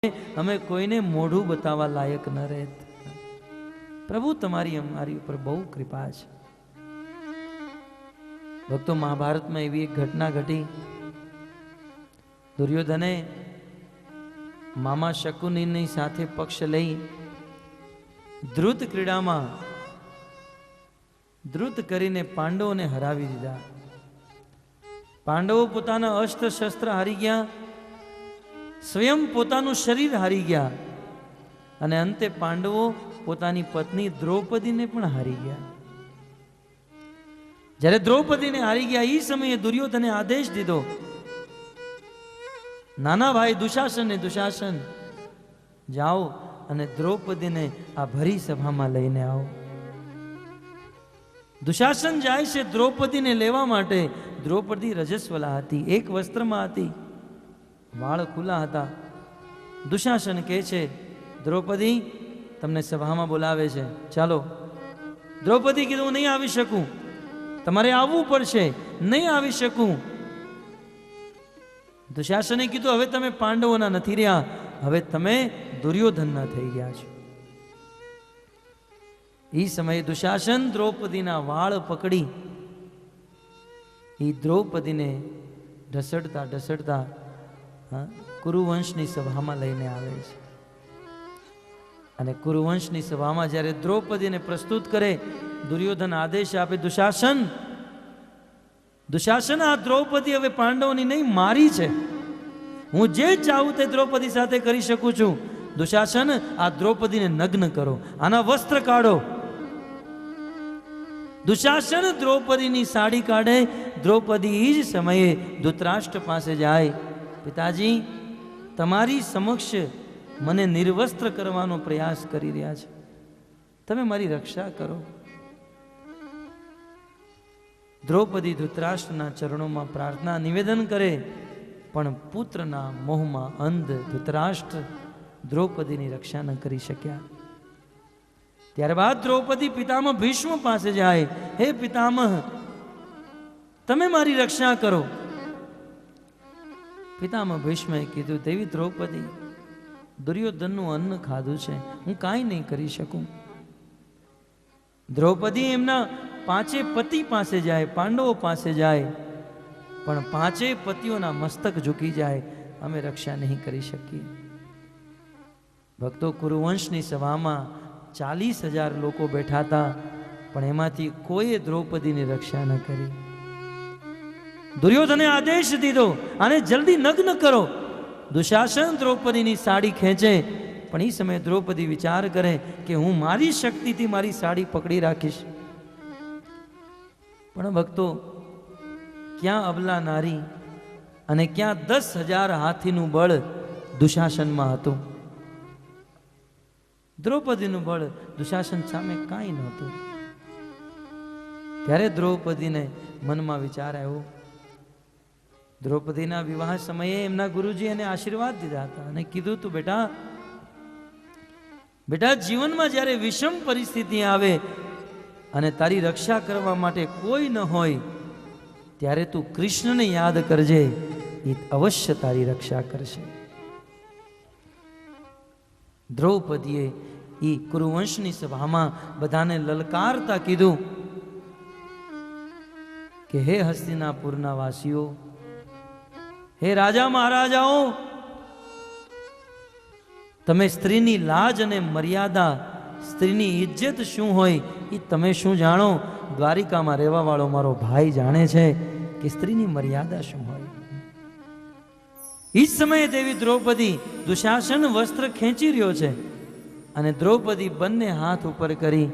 અમે કોઈને મોઢું બતાવવા લાયક ન રહેત। પ્રભુ તમારી અમારી ઉપર બહુ કૃપા છે। ભક્તો, મહાભારતમાં એવી એક ઘટના ઘટી। દુર્યોધને મામા શકુનીની સાથે પક્ષ લઈ ધ્રુત ક્રીડામાં ધ્રુત કરીને પાંડવોને હરાવી દીધા। પાંડવો પોતાના અસ્ત્ર શસ્ત્ર હારી ગયા, સ્વયં પોતાનું શરીર હારી ગયા અને અંતે પાંડવો પોતાની પત્ની દ્રૌપદીને પણ હારી ગયા। જ્યારે દ્રૌપદીને હારી ગયા એ સમયે દુર્યોધને આદેશ દીધો, નાના ભાઈ દુશાસન, દુશાસન જાઓ અને દ્રૌપદીને આ ભરી સભામાં લઈને આવો। દુશાસન જાય છે દ્રૌપદીને લેવા માટે। દ્રૌપદી રજસ્વલા હતી, એક વસ્ત્રમાં હતી, વાળ ખુલ્લા હતા। દુશાસન કહે છે, દ્રૌપદી તમને સભામાં બોલાવે છે, ચાલો। દ્રૌપદી કીધું, હું નહીં આવી શકું, તમારે આવવું પડશે, નહીં આવી શકું। દુશાસને કીધું, હવે તમે પાંડવોના નથી રહ્યા, હવે તમે દુર્યોધનના થઈ ગયા છો। એ સમયે દુશાસન દ્રૌપદીના વાળ પકડી એ દ્રૌપદીને ઢસડતા ઢસડતા કુરુવંશની સભામાં લઈને આવે છે। અને કુરુવંશની સભામાં જ્યારે દ્રૌપદીને પ્રસ્તુત કરે, દુર્યોધન આદેશ આપે, દુશાસન, દુશાસન, આ દ્રૌપદી હવે પાંડવોની નહીં, મારી છે। હું જે ચાહું તે દ્રૌપદી સાથે કરી શકું છું। દુશાસન, આ દ્રૌપદીને નગ્ન કરો, આના વસ્ત્ર કાઢો। દુશાસન દ્રૌપદીની સાડી કાઢે। દ્રૌપદી એ જ સમયે ધૃતરાષ્ટ્ર પાસે જાય, પિતાજી તમારી સમક્ષ મને નિર્વસ્ત્ર કરવાનો પ્રયાસ કરી રહ્યા છે, તમે મારી રક્ષા કરો। દ્રૌપદી ધૃતરાષ્ટ્રના ચરણોમાં પ્રાર્થના નિવેદન કરે, પણ પુત્રના મોહમાં અંધ ધૃતરાષ્ટ્ર દ્રૌપદીની રક્ષા ન કરી શક્યા। ત્યારબાદ દ્રૌપદી પિતામહ ભીષ્મ પાસે જાય, હે પિતામહ તમે મારી રક્ષા કરો। પિતામહ ભીષ્મએ કીધું, દેવી દ્રૌપદી દુર્યોધનનું અન્ન ખાધું છે, હું કાંઈ નહીં કરી શકું। દ્રૌપદી એમના પાંચે પતિ પાસે જાય, પાંડવો પાસે જાય, પણ પાંચે પતિઓના મસ્તક ઝૂકી જાય, અમે રક્ષા નહીં કરી શકીએ। ભક્તો, કુરુવંશની સભામાં 40,000 લોકો બેઠા હતા, પણ એમાંથી કોઈએ દ્રૌપદીની રક્ષા ન કરી। દુર્યોધને આદેશ દીધો, આને જલ્દી નગ્ન કરો। દુશાસન દ્રૌપદીની સાડી ખેંચે, પણ એ સમયે દ્રૌપદી વિચાર કરે કે હું મારી શક્તિથી મારી સાડી પકડી રાખીશ। પણ ભક્તો, ક્યાં અબલા નારી અને ક્યાં 10,000 હાથીનું બળ દુશાસનમાં હતું। દ્રૌપદીનું બળ દુશાસન સામે કાંઈ નહોતું। ત્યારે દ્રૌપદીને મનમાં વિચાર આવ્યો। દ્રૌપદીના વિવાહ સમયે એમના ગુરુજી એને આશીર્વાદ દીધા હતા અને કીધું તું, બેટા જીવનમાં જ્યારે વિષમ પરિસ્થિતિ આવે અને તારી રક્ષા કરવા માટે કોઈ ન હોય, ત્યારે તું કૃષ્ણને યાદ કરજે, એ અવશ્ય તારી રક્ષા કરશે। દ્રૌપદીએ એ કુરુવંશની સભામાં બધાને લલકારતા કીધું કે હે હસ્તિનાપુરના વાસીઓ, હે રાજા મહારાજાઓ, તમે સ્ત્રીની લાજ અને મર્યાદા, સ્ત્રીની ઇજ્જત શું હોય એ તમે શું જાણો? દ્વારિકામાં રહેવા વાળો મારો ભાઈ જાણે છે કે સ્ત્રીની મર્યાદા શું હોય। એ સમયે દેવી દ્રૌપદી દુશાસન વસ્ત્ર ખેંચી રહ્યો છે અને દ્રૌપદી બંને હાથ ઉપર કરી,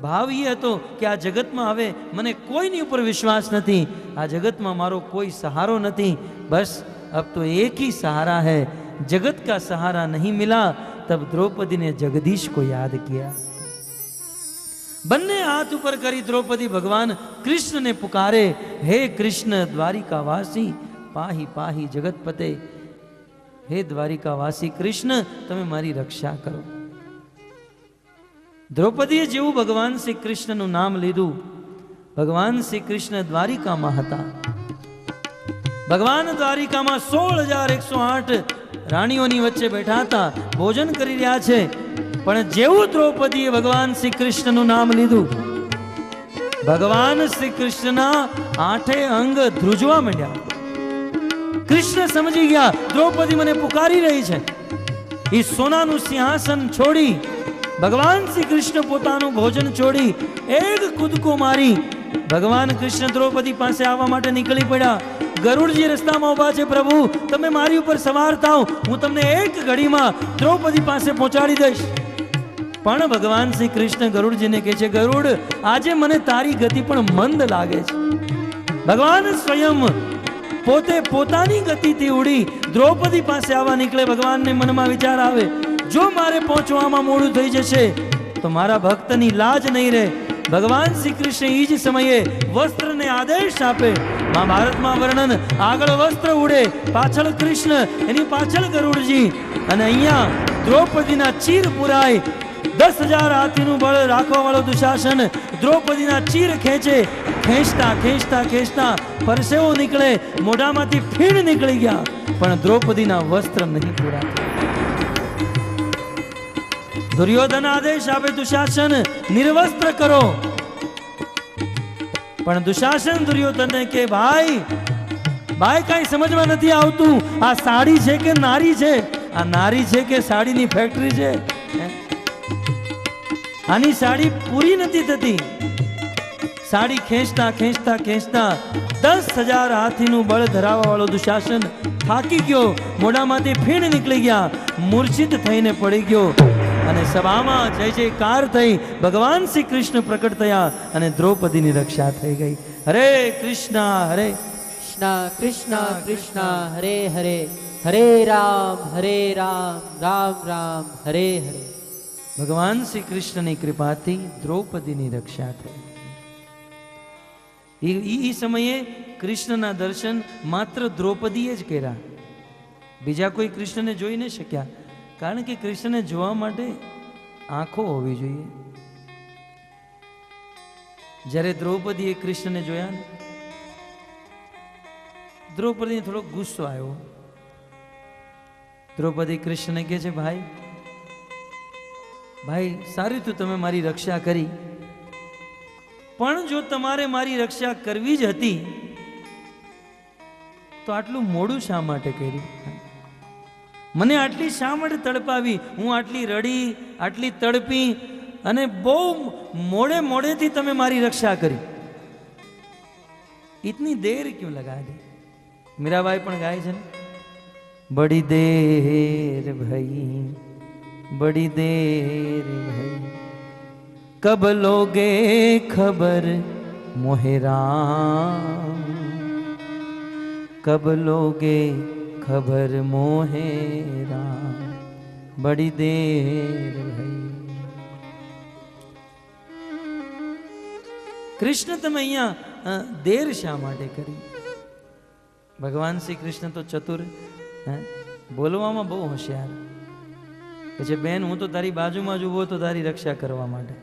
ભાવ એ હતો કે આ જગતમાં હવે મને કોઈની ઉપર વિશ્વાસ નથી, આ જગતમાં મારો કોઈ સહારો નથી, બસ अब तो एक ही सहारा है, जगत का सहारा नहीं मिला। तब द्रौपदी ने जगदीश को याद किया। બંને હાથ ઉપર કરી દ્રૌપદી ભગવાન કૃષ્ણને પુકારે, હે કૃષ્ણ દ્વારિકાવાસી પાહી પાહી જગતપતે, હે દ્વારિકાવાસી કૃષ્ણ તમે મારી રક્ષા કરો। દ્રૌપદીએ જેવું ભગવાન શ્રી કૃષ્ણનું નામ લીધું, ભગવાન શ્રી કૃષ્ણ દ્વારિકામાં હતા। ભગવાન દ્વારિકામાં 16,108 રાણીઓની વચ્ચે બેઠા હતા, ભોજન કરી રહ્યા છે. પણ જેવું દ્રૌપદીએ ભગવાન શ્રી કૃષ્ણનું નામ લીધું, ભગવાન શ્રી કૃષ્ણના 8 અંગ ધ્રુજવા માંડ્યા. કૃષ્ણ સમજી ગયા દ્રૌપદી મને પુકારી રહી છે. એ સોનાનું સિંહાસન છોડી ભગવાન શ્રી કૃષ્ણ પોતાનું ભોજન છોડી એક કૂદકો મારી ભગવાન કૃષ્ણ દ્રૌપદી પાસે આવવા માટે નીકળી પડ્યા. ગરુડજી રસ્તામાં ઉભા છે. પ્રભુ તમે મારી ઉપર સવાર થાઓ, હું તમને એક ઘડીમાં દ્રૌપદી પાસે પહોંચાડી દઈશ. પણ ભગવાન શ્રી કૃષ્ણ ગરુડજીને કહે છે, ગરુડ આજે મને તારી ગતિ પણ મંદ લાગે છે. ભગવાન સ્વયં પોતે પોતાની ગતિથી ઉડી દ્રૌપદી પાસે આવવા નીકળે. ભગવાનને મનમાં વિચાર આવે, જો મારે પહોંચવામાં મોડું થઈ જશે તો મારા ભક્તની લાજ નહીં રહે. ભગવાન શ્રી કૃષ્ણ એ જ સમયે વસ્ત્રને આદેશ આપે. મહાભારતમાં વર્ણન, આગળ વસ્ત્ર ઉડે, પાછળ કૃષ્ણ, એની પાછળ ગરુડજી, અને અહીંયા દ્રૌપદીના ચીર પુરાય. 10,000 હાથીનું બળ રાખવા વાળો દુશાસન દ્રૌપદીના ચીર ખેંચે. ખેંચતા ખેંચતા ખેંચતા પરસેવો નીકળે, મોઢામાંથી ફીણ નીકળી ગયા, પણ દ્રૌપદીના વસ્ત્ર નહીં પૂરાતા. દુર્યોધન આદેશ આપે, દુશાસન નિર્વસ્ત્ર કરો. પણ દુશાસન દુર્યોધનને કે ભાઈ કાંઈ સમજમાં નથી આવતું, આ સાડી છે કે નારી છે? આ નારી છે કે સાડીની ફેક્ટરી છે? આની સાડી પૂરી નથી થતી. સાડી ખેંચતા ખેંચતા ખેંચતા 10,000 હાથીનું બળ ધરાવવા વાળો દુશાસન થાકી ગયો, મોઢામાંથી ફીણ નીકળી ગયા, મૂર્છિત થઈને પડી ગયો. અને સભામાં જય જયકાર થઈ. ભગવાન શ્રી કૃષ્ણ પ્રકટ થયા અને દ્રૌપદીની રક્ષા થઈ ગઈ. હરે કૃષ્ણ હરે કૃષ્ણ કૃષ્ણ કૃષ્ણ હરે હરે, હરે રામ રામ રામ હરે હરે. ભગવાન શ્રી કૃષ્ણની કૃપાથી દ્રૌપદીની રક્ષા થઈ. એ સમયે કૃષ્ણના દર્શન માત્ર દ્રૌપદીએ જ કર્યા, બીજા કોઈ કૃષ્ણને જોઈ ન શક્યા. કારણ કે કૃષ્ણને જોવા માટે આંખો હોવી જોઈએ. જ્યારે દ્રૌપદીએ કૃષ્ણને જોયા ને, દ્રૌપદીને થોડો ગુસ્સો આવ્યો. દ્રૌપદી કૃષ્ણને કહે છે, ભાઈ સારી તું તમે મારી રક્ષા કરી, પણ જો તમારે મારી રક્ષા કરવી જ હતી તો આટલું મોડું શા માટે કર્યું? મને આટલી શા માટે તડપાવી? હું આટલી રડી, આટલી તડપી, અને બહુ મોડેથી તમે મારી રક્ષા કરી. ઇતની દેર ક્યું લગા દી? મીરાબાઈ પણ ગાય છે ને, બડી દેર ભઈ, बड़ी देर भई, कब लोगे खबर मोहे राम, कब लोगे खबर मोहे राम, बड़ी देर भई. કૃષ્ણ તમે અહીંયા દેર શા માટે કરી? ભગવાન શ્રી કૃષ્ણ તો ચતુર, બોલવામાં બહુ હોશિયાર. પછી બેન હું તો તારી બાજુમાં જ ઊભો તો તારી રક્ષા કરવા માટે.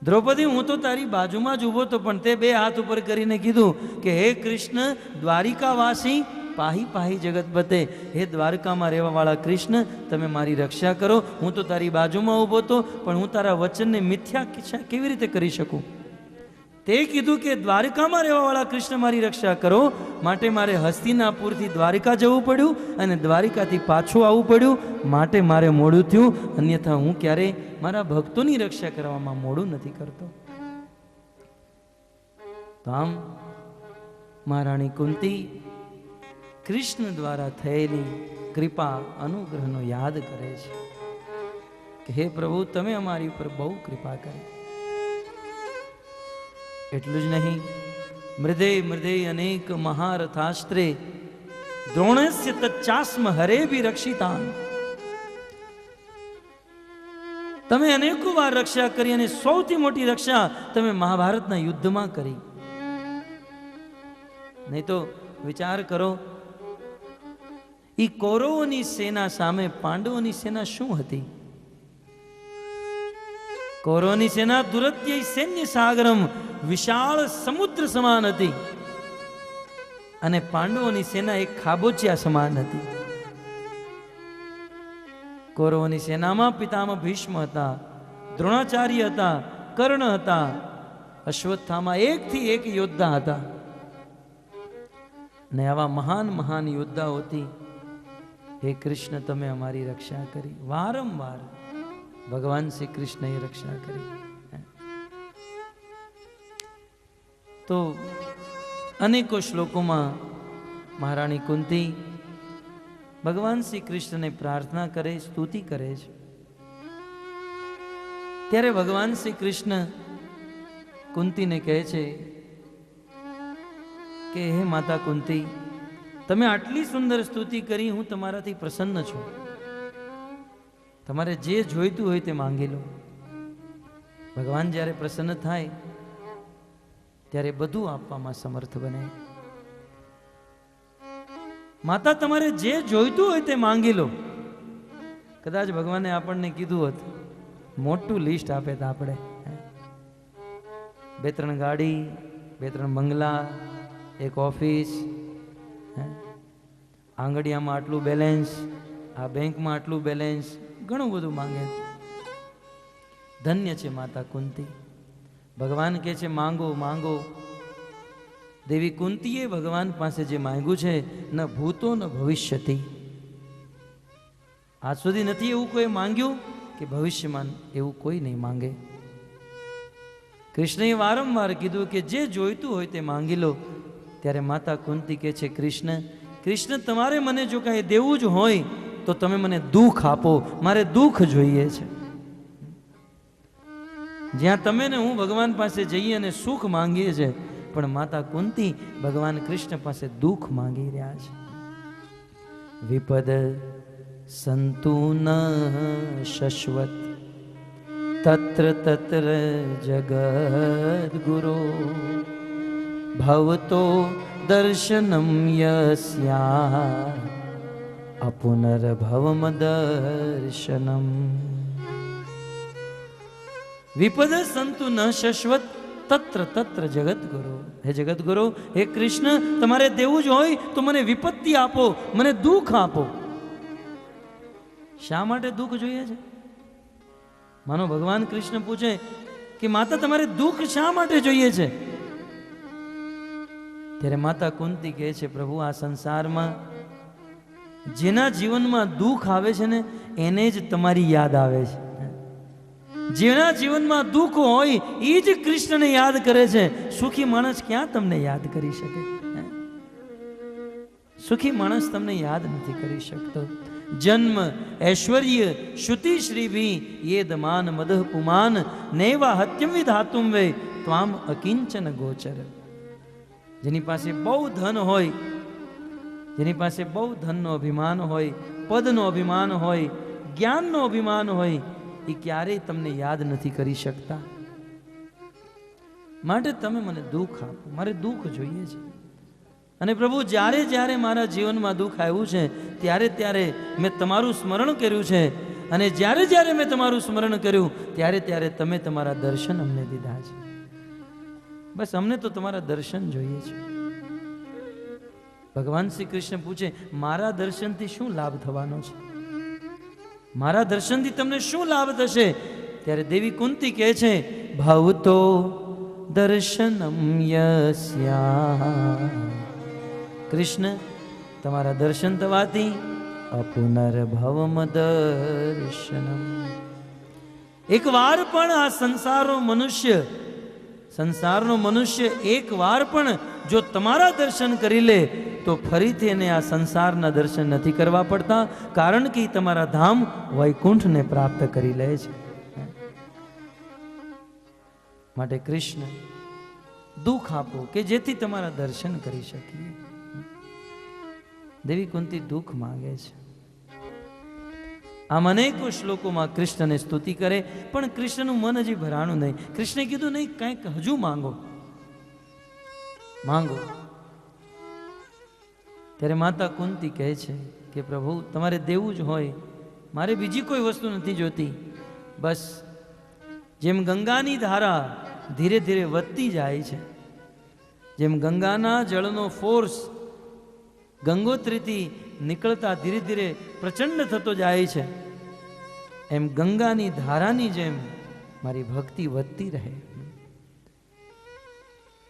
દ્રૌપદી હું તો તારી બાજુમાં જ ઊભો તો, પણ તે 2 હાથ ઉપર કરીને કીધું કે હે કૃષ્ણ દ્વારિકાવાસી પાહી પાહી જગતપતે, હે દ્વારકામાં રહેવા વાળા કૃષ્ણ તમે મારી રક્ષા કરો. હું તો તારી બાજુમાં ઊભો તો, પણ હું તારા વચનને મિથ્યા કેવી રીતે કરી શકું? તે કીધું કે દ્વારકામાં રહેવા વાળા કૃષ્ણ મારી રક્ષા કરો, માટે મારે હસ્તિનાપુરથી દ્વારકા જવું પડ્યું અને દ્વારકાથી પાછું આવવું પડ્યું, માટે મારે મોડું થયું. અન્યથા હું ક્યારેય મારા ભક્તોની રક્ષા કરવામાં મોડું નથી કરતો. તો આમ મહારાણી કુંતી કૃષ્ણ દ્વારા થયેલી કૃપા અનુગ્રહનો યાદ કરે છે કે હે પ્રભુ તમે અમારી ઉપર બહુ કૃપા કરી. એટલું જ નહીં, મૃદે અનેક મહારથાસ્ત્રે દ્રોણસ્ય તચ્ચાસ્મ હરે ભી રક્ષિતાન. તમે અનેકો વાર રક્ષા કરી અને સૌથી મોટી રક્ષા તમે મહાભારતના યુદ્ધમાં કરી. નહીં તો વિચાર કરો, એ કૌરવોની સેના સામે પાંડવોની સેના શું હતી? કૌરવોની સેના દુરત્ય સૈન્ય સાગરમ, વિશાળ સમુદ્ર સમાન હતી, અને પાંડવોની સેના એક ખાબોચિયા સમાન હતી. કૌરવોની સેનામાં પિતામહ ભીષ્મ હતા, દ્રોણાચાર્ય હતા, કર્ણ હતા, અશ્વત્થામા એકથી એક યોદ્ધા હતા. ને આવા મહાન મહાન યોદ્ધાઓથી હે કૃષ્ણ તમે અમારી રક્ષા કરી. વારંવાર ભગવાન શ્રી કૃષ્ણએ રક્ષા કરી. તો અનેકો શ્લોકોમાં મહારાણી કુંતી ભગવાન શ્રી કૃષ્ણને પ્રાર્થના કરે, સ્તુતિ કરે છે. ત્યારે ભગવાન શ્રી કૃષ્ણ કુંતીને કહે છે કે હે માતા કુંતી, તમે આટલી સુંદર સ્તુતિ કરી, હું તમારાથી પ્રસન્ન છું. તમારે જે જોઈતું હોય તે માંગી લો. ભગવાન જ્યારે પ્રસન્ન થાય ત્યારે બધું આપવામાં સમર્થ બને. માતા તમારે જે જોઈતું હોય તે માંગી લો. કદાચ ભગવાને આપણને કીધું હોત, મોટું લિસ્ટ આપે તો આપણે 2-3 ગાડી, 2-3 બંગલા, એક ઓફિસ, આંગડિયામાં આટલું બેલેન્સ, આ બેંકમાં આટલું બેલેન્સ, ઘણું બધું માંગે. ધન્ય છે માતા કુંતી. ભગવાન કહે છે માંગો માંગો. દેવી કુંતીએ ભગવાન પાસે જે માંગ્યું છે, ન ભૂતો ન ભવિષ્યતિ, આજ સુધી નથી એવું કોઈ માંગ્યું કે ભવિષ્યમાં એવું કોઈ નહીં માંગે. કૃષ્ણએ વારંવાર કીધું કે જે જોઈતું હોય તે માંગી લો. ત્યારે માતા કુંતી કહે છે કૃષ્ણ, કૃષ્ણ તમારે મને જો કાંઈ દેવું જ હોય તો તમે મને દુઃખ આપો, મારે દુઃખ જોઈએ છે. જ્યાં તમે ને હું ભગવાન પાસે જઈએ અને સુખ માંગીએ છીએ, પણ માતા કુંતી ભગવાન કૃષ્ણ પાસે દુઃખ માંગી રહ્યા છે. વિપદ સંતુ ન શશ્વત તત્ર તત્ર જગદ ગુરો ભવતો દર્શનમ યસ્યા અપુનર્ભવમ દર્શનમ. વિપદ સંતુ ન શશ્વત તત્ર તત્ર જગદગુરુ. હે જગદગુરુ, હે કૃષ્ણ, તમારે દેવું જ હોય તો મને વિપત્તિ આપો, મને દુઃખ આપો. શા માટે દુઃખ જોઈએ છે? માનો ભગવાન કૃષ્ણ પૂછે કે માતા તમારે દુઃખ શા માટે જોઈએ છે? ત્યારે માતા કુંતી કહે છે પ્રભુ, આ સંસારમાં જેના જીવનમાં દુઃખ આવે છે ને એને જ તમારી યાદ આવે છે. જેના જીવનમાં દુઃખ હોય એ જ કૃષ્ણને યાદ કરે છે. સુખી માણસ ક્યાં તમને યાદ કરી શકે? સુખી માણસ તમને યાદ નથી કરી શકતો. જન્મ ઐશ્વર્ય શ્રુતિ શ્રીભી યેદ માન મદહ પુમાન નૈવા હત્યમ વિધાતુમ વે ત્વામ અકિંચન ગોચર. જેની પાસે બહુ ધન હોય, જેની પાસે બહુ ધનનો અભિમાન હોય, પદનો અભિમાન હોય, જ્ઞાનનો અભિમાન હોય, એ ક્યારેય તમને યાદ નથી કરી શકતા. માટે તમે મને દુઃખ આપો, મારે દુઃખ જોઈએ છે. અને પ્રભુ, જ્યારે જ્યારે મારા જીવનમાં દુઃખ આવ્યું છે ત્યારે ત્યારે મેં તમારું સ્મરણ કર્યું છે, અને જ્યારે જ્યારે મેં તમારું સ્મરણ કર્યું ત્યારે ત્યારે તમે તમારા દર્શન અમને દીધા છે. બસ અમને તો તમારા દર્શન જોઈએ છે. ભગવાન શ્રી કૃષ્ણ પૂછે, મારા દર્શનથી શું લાભ થવાનો છે? મારા દર્શનથી તમને શું લાભ થશે? ત્યારે દેવી કુંતી કહે છે, ભવતો દર્શનમ યસ્યા. કૃષ્ણ, તમારા દર્શન થવાથી અપુનર્ભવમ દર્શનમ. એક વાર પણ આ સંસારનો મનુષ્ય એક વાર પણ જો તમારા દર્શન કરી લે તો ફરીથી એને આ સંસારના દર્શન નથી કરવા પડતા, કારણ કે તમારા ધામ વૈકુંઠને પ્રાપ્ત કરી લે છે. માટે કૃષ્ણ, દુઃખ આપો કે જેથી તમારા દર્શન કરી શકીએ. દેવી કુંતી દુઃખ માંગે છે. આમ અનેકો શ્લોકોમાં કૃષ્ણને સ્તુતિ કરે, પણ કૃષ્ણનું મન હજી ભરાણું નહીં. કૃષ્ણે કીધું નહીં, કંઈક હજુ માંગો માંગો. ત્યારે માતા કુંતી કહે છે કે પ્રભુ, તમારે દેવું જ હોય, મારે બીજી કોઈ વસ્તુ નથી જોતી. બસ જેમ ગંગાની ધારા ધીરે ધીરે વધતી જાય છે, જેમ ગંગાના જળનો ફોર્સ ગંગોત્રીથી નીકળતા ધીરે ધીરે પ્રચંડ થતો જાય છે, એમ ગંગાની ધારાની જેમ મારી ભક્તિ વધતી રહે.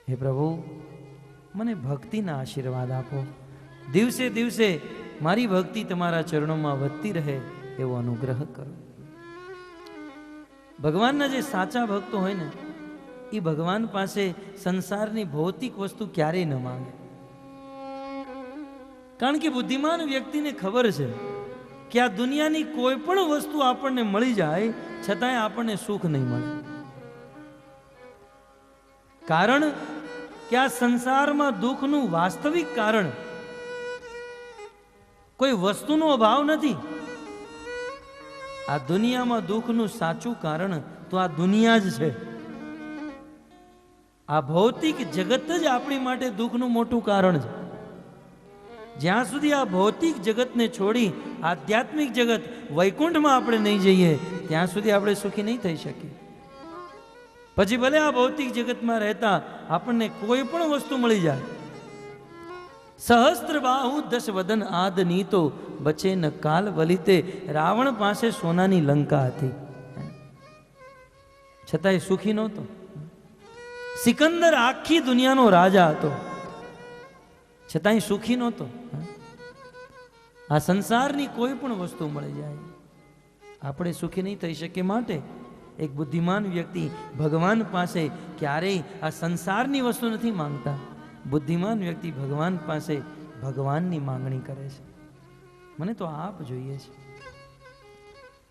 હે પ્રભુ, મને ભક્તિના આશીર્વાદ આપો. દિવસે દિવસે મારી ભક્તિ તમારા ચરણોમાં વધતી રહે એવો અનુગ્રહ કરો. ભગવાનના જે સાચા ભક્તો હોય ને, એ ભગવાન પાસે સંસારની ભૌતિક વસ્તુ ક્યારેય ન માંગે. કારણ કે બુદ્ધિમાન વ્યક્તિને ખબર છે કે આ દુનિયાની કોઈ પણ વસ્તુ આપણને મળી જાય છતાંય આપણને સુખ નહીં મળે. કારણ કે આ સંસારમાં દુઃખનું વાસ્તવિક કારણ કોઈ વસ્તુનો અભાવ નથી. આ દુનિયામાં દુઃખનું સાચું કારણ તો આ દુનિયા જ છે. આ ભૌતિક જગત જ આપણી માટે દુઃખનું મોટું કારણ છે. જ્યાં સુધી આ ભૌતિક જગતને છોડી આધ્યાત્મિક જગત વૈકુંઠમાં આપણે નહીં જઈએ ત્યાં સુધી આપણે સુખી નહીં થઈ શકીએ. પછી ભલે આ ભૌતિક જગતમાં રહેતા આપણને કોઈ પણ વસ્તુ મળી જાય. સહસ્ત્ર બાહુ દશ વદન આદ નીતો બચે ન કાલ વલિતે. રાવણ પાસે સોનાની લંકા હતી છતાંય સુખી નહોતો. સિકંદર આખી દુનિયાનો રાજા હતો છતાંય સુખી નહોતો. આ સંસારની કોઈ પણ વસ્તુ મળી જાય આપણે સુખી નહીં થઈ શકીએ. માટે એક બુદ્ધિમાન વ્યક્તિ ભગવાન પાસે ક્યારેય આ સંસારની વસ્તુ નથી માંગતા. બુદ્ધિમાન વ્યક્તિ ભગવાન પાસે ભગવાનની માંગણી કરે છે. મને તો આપ જોઈએ છે.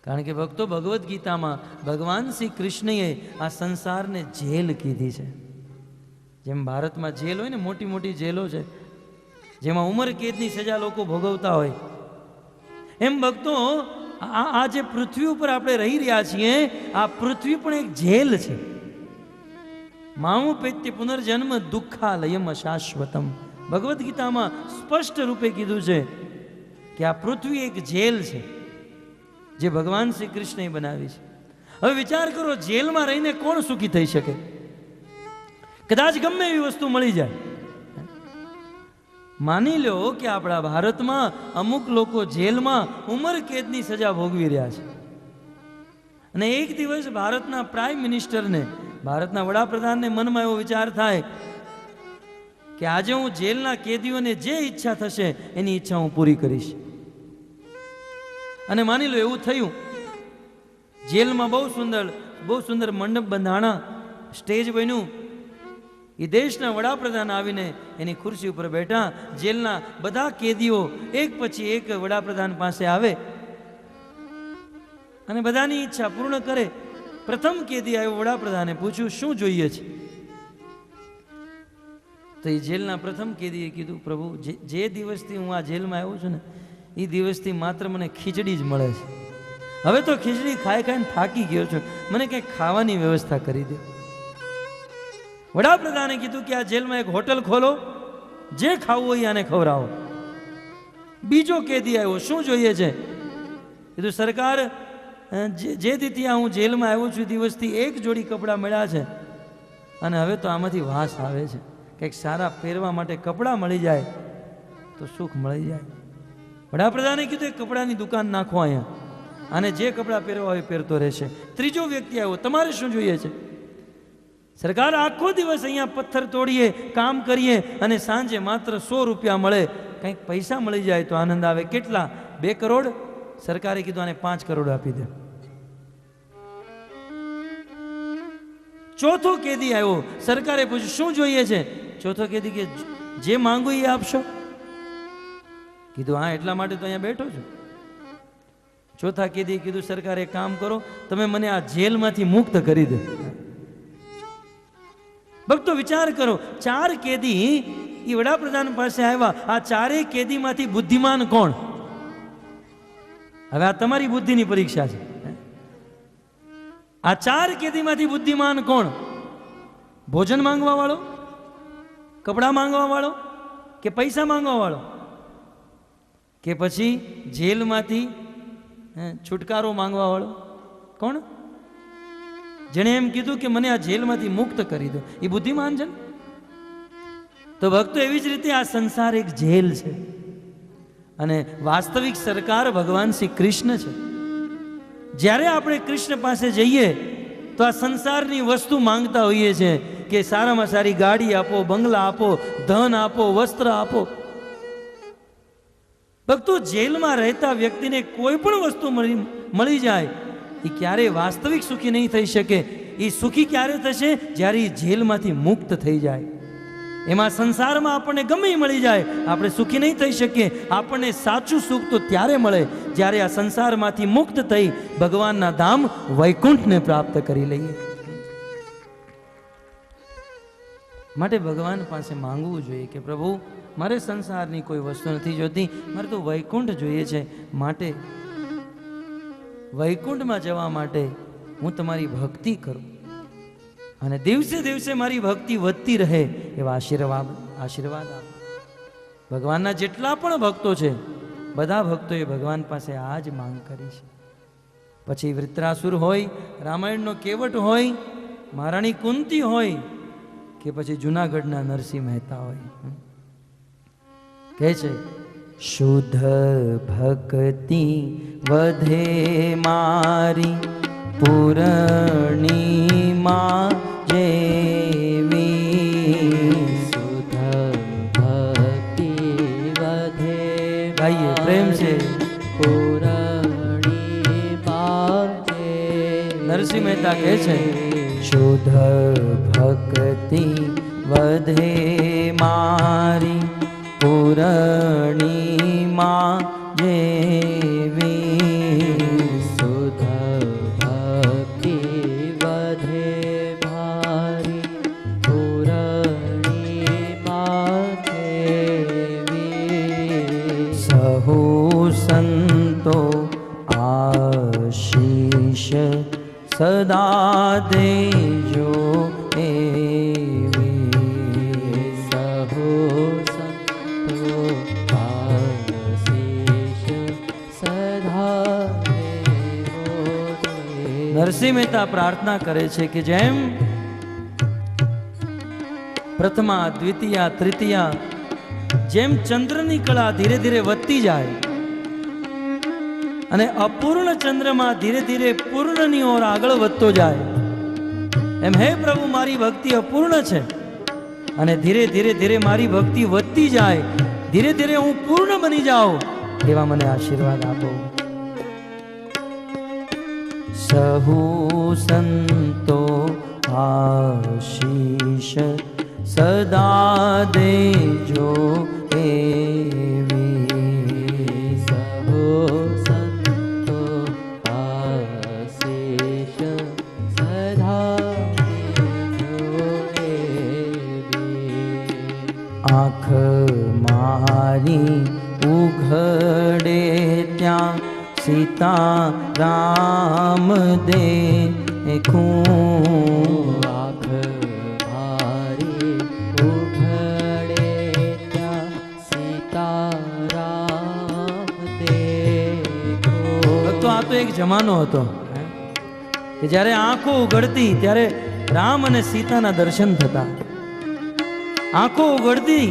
કારણ કે ભક્તો, ભગવદ્ ગીતામાં ભગવાન શ્રી કૃષ્ણએ આ સંસારને જેલ કીધી છે. જેમ ભારતમાં જેલ હોય ને, મોટી મોટી જેલો છે જેમાં ઉંમર કેદની સજા લોકો ભોગવતા હોય, એમ ભક્તો આ જે પૃથ્વી ઉપર આપણે રહી રહ્યા છીએ આ પૃથ્વી પણ એક જેલ છે. મામુપેત્ય પુનર્જન્મ દુઃખાલયમ અશાશ્વતમ. ભગવદ્ ગીતામાં સ્પષ્ટ રૂપે કીધું છે કે આ પૃથ્વી એક જેલ છે જે ભગવાન શ્રી કૃષ્ણએ બનાવી છે. હવે વિચાર કરો, જેલમાં રહીને કોણ સુખી થઈ શકે? કદાચ ગમે એવી વસ્તુ મળી જાય. માની લો કે આપણા ભારતમાં અમુક લોકો જેલમાં ઉંમર કેદની સજા ભોગવી રહ્યા છે અને એક દિવસ ભારતના પ્રાઇમ મિનિસ્ટરને, ભારતના વડાપ્રધાનને મનમાં એવો વિચાર થાય કે આજે હું જેલના કેદીઓને જે ઈચ્છા થશે એની ઈચ્છા હું પૂરી કરીશ. અને માની લો એવું થયું. જેલમાં બહુ સુંદર મંડપ બંધાણા, સ્ટેજ બન્યું. એ દેશના વડાપ્રધાન આવીને એની ખુરશી ઉપર બેઠા. જેલના બધા કેદીઓ એક પછી એક વડાપ્રધાન પાસે આવે અને બધાની ઈચ્છા પૂર્ણ કરે. પ્રથમ કેદી આવ્યો, વડાપ્રધાને પૂછ્યું શું જોઈએ છે? તો એ જેલના પ્રથમ કેદીએ કીધું, પ્રભુ, જે દિવસથી હું આ જેલમાં આવ્યો છું ને એ દિવસથી માત્ર મને ખીચડી જ મળે છે. હવે તો ખીચડી ખાઈ ખાઈને થાકી ગયો છું, મને કંઈક ખાવાની વ્યવસ્થા કરી દે. વડાપ્રધાને કીધું કે આ જેલમાં એક હોટલ ખોલો, જે ખાવું હોય આને ખવડાવો. બીજો કેદી આવ્યો, શું જોઈએ છે? કીધું, સરકાર, જે દીથી હું જેલમાં આવ્યો છું દિવસથી એક જોડી કપડાં મળ્યા છે અને હવે તો આમાંથી વાસ આવે છે. કંઈક સારા પહેરવા માટે કપડાં મળી જાય તો સુખ મળી જાય. વડાપ્રધાને કીધું, એક કપડાની દુકાન નાખો અહીંયા, અને જે કપડાં પહેરવા હોય પહેરતો રહેશે. ત્રીજો વ્યક્તિ આવ્યો, તમારે શું જોઈએ છે? સરકાર, આખો દિવસ અહીંયા પથ્થર તોડીએ, કામ કરીએ અને સાંજે માત્ર 100 રૂપિયા મળે, કંઈક પૈસા મળી જાય તો આનંદ આવે. કેટલા? 2 કરોડ. સરકારે કીધું, આને 5 કરોડ આપી દે. ચોથો કેદી આવ્યો, સરકારે પૂછ્યું શું જોઈએ છે? ચોથો કેદી કે જે માંગુ એ આપશો. કીધું, હા, એટલા માટે તો અહીંયા બેઠો છું. ચોથા કેદી કીધું, સરકારે કામ કરો, તમે મને આ જેલમાંથી મુક્ત કરી દે. ભક્તો, વિચાર કરો, 4 કેદી એ વડાપ્રધાન પાસે આવ્યા. આ 4 કેદીમાંથી બુદ્ધિમાન કોણ? હવે આ તમારી બુદ્ધિની પરીક્ષા છે. આ 4 કેદીમાંથી બુદ્ધિમાન કોણ? ભોજન માંગવા વાળો, કપડાં માંગવા વાળો, કે પૈસા માંગવા વાળો, કે પછી જેલમાંથી છુટકારો માંગવા વાળો? કોણ? જેણે એમ કીધું કે મને આ જેલમાંથી મુક્ત કરી દો, એ બુદ્ધિમાન છે. તો ભક્તો, એવી જ રીતે આ સંસાર એક જેલ છે અને વાસ્તવિક સરકાર ભગવાન શ્રી કૃષ્ણ છે. જ્યારે આપણે કૃષ્ણ પાસે જઈએ તો આ સંસારની વસ્તુ માંગતા હોઈએ છીએ કે સારામાં સારી ગાડી આપો, બંગલા આપો, ધન આપો, વસ્ત્ર આપો. ભક્તો, જેલમાં રહેતા વ્યક્તિને કોઈ પણ વસ્તુ મળી જાય એ ક્યારેય વાસ્તવિક સુખી નહીં થઈ શકે. એ સુખી ક્યારે થશે? જ્યારે એ જેલમાંથી મુક્ત થઈ જાય. એમાં સંસારમાં આપણને ગમે એ મળી જાય, આપણે સુખી નહીં થઈ શકીએ. આપણને સાચું સુખ તો ત્યારે મળે જ્યારે આ સંસારમાંથી મુક્ત થઈ ભગવાનના ધામ વૈકુંઠને પ્રાપ્ત કરી લઈએ. માટે ભગવાન પાસે માંગવું જોઈએ કે પ્રભુ, મારે સંસારની કોઈ વસ્તુ નથી જોતી, મારે તો વૈકુંઠ જોઈએ છે. માટે વૈકુંઠમાં જવા માટે હું તમારી ભક્તિ કરું અને દિવસે દિવસે મારી ભક્તિ વધતી રહે એવા આશીર્વાદ આપો. ભગવાનના જેટલા પણ ભક્તો છે બધા ભક્તોએ ભગવાન પાસે આ જ માંગ કરી છે. પછી વૃત્રાસુર હોય, રામાયણનો કેવટ હોય, મહારાણી કુંતી હોય કે પછી જૂનાગઢના નરસિંહ મહેતા હોય, કહે છે શુદ્ધ ભક્તિ વધે મારી પૂર્ણિમા જેવી. શુદ્ધ ભક્તિ વધે ગાઈએ પ્રેમ છે. પૂર્ણિમા નરસિંહ મહેતા કહે છે શુદ્ધ ભક્તિ વધે મારી પૂર્ણિમા જેવી. શુદ્ધ ભક્તિ વધે મારી પૂર્ણિમા જેવી. સહુ સંતો આશીષ સદા દેજો એવી. સહુ સંતો આશીષ સદા દેવો દેવી. નરસિંહ મહેતા પ્રાર્થના કરે છે કે જેમ પ્રથમા, દ્વિતીયા, તૃતીયા, જેમ ચંદ્રની કળા ધીરે ધીરે વધતી જાય અને અપૂર્ણ ચંદ્રમાં ધીરે ધીરે પૂર્ણની ઓર આગળ વધતો જાય, એમ હે પ્રભુ, મારી ભક્તિ અપૂર્ણ છે અને ધીરે ધીરે ધીરે મારી ભક્તિ વધતી જાય, ધીરે ધીરે હું પૂર્ણ બની જાઉં એવા મને આશીર્વાદ આપો. સહુ સંતો આશીષ સદા દેજો એવી. સહુ સંતો આશીષ સદા દેજો એવી. આંખ મારી ઉઘડે ત્યાં સીતા રામ દેખું. આંખ મારી ઉઘડે ત્યાં સીતારામ દેખું. ભક્તો, આ તો એક જમાનો હતો કે જ્યારે આંખો ઉઘડતી ત્યારે રામ અને સીતાના દર્શન થતા. આંખો ઉઘડતી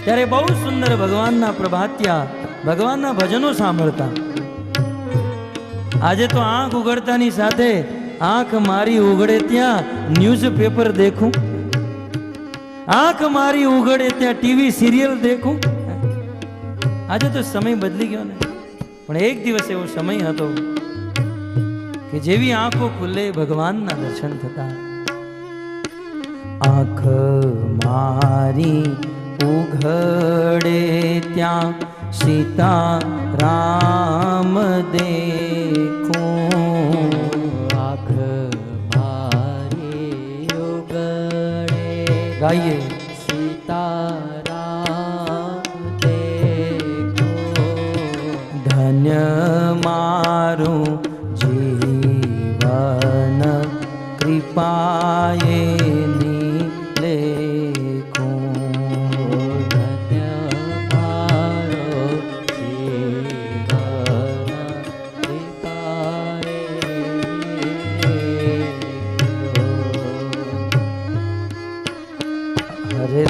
ત્યારે બહુ સુંદર ભગવાનના પ્રભાત્યા, ભગવાનના ભજનો સાંભળતા. આજે તો આંખ ઉઘડતાની સાથે આંખ મારી ઉઘડે ત્યાં ન્યૂઝપેપર દેખું, આંખ મારી ઉઘડે ત્યાં ટીવી સિરિયલ દેખું. આજે તો સમય બદલી ગયો ને, પણ એક દિવસ એવો સમય હતો કે જેવી આંખો ખુલ્લે ભગવાનના દર્શન થતા. આંખ મારી ઉઘડે ત્યાં સીતા રામ દેખું. આંખ મારી ઉઘડે ગાઈએ સીતારામ દેખું. ધન્ય મારું જીવન કૃપાએ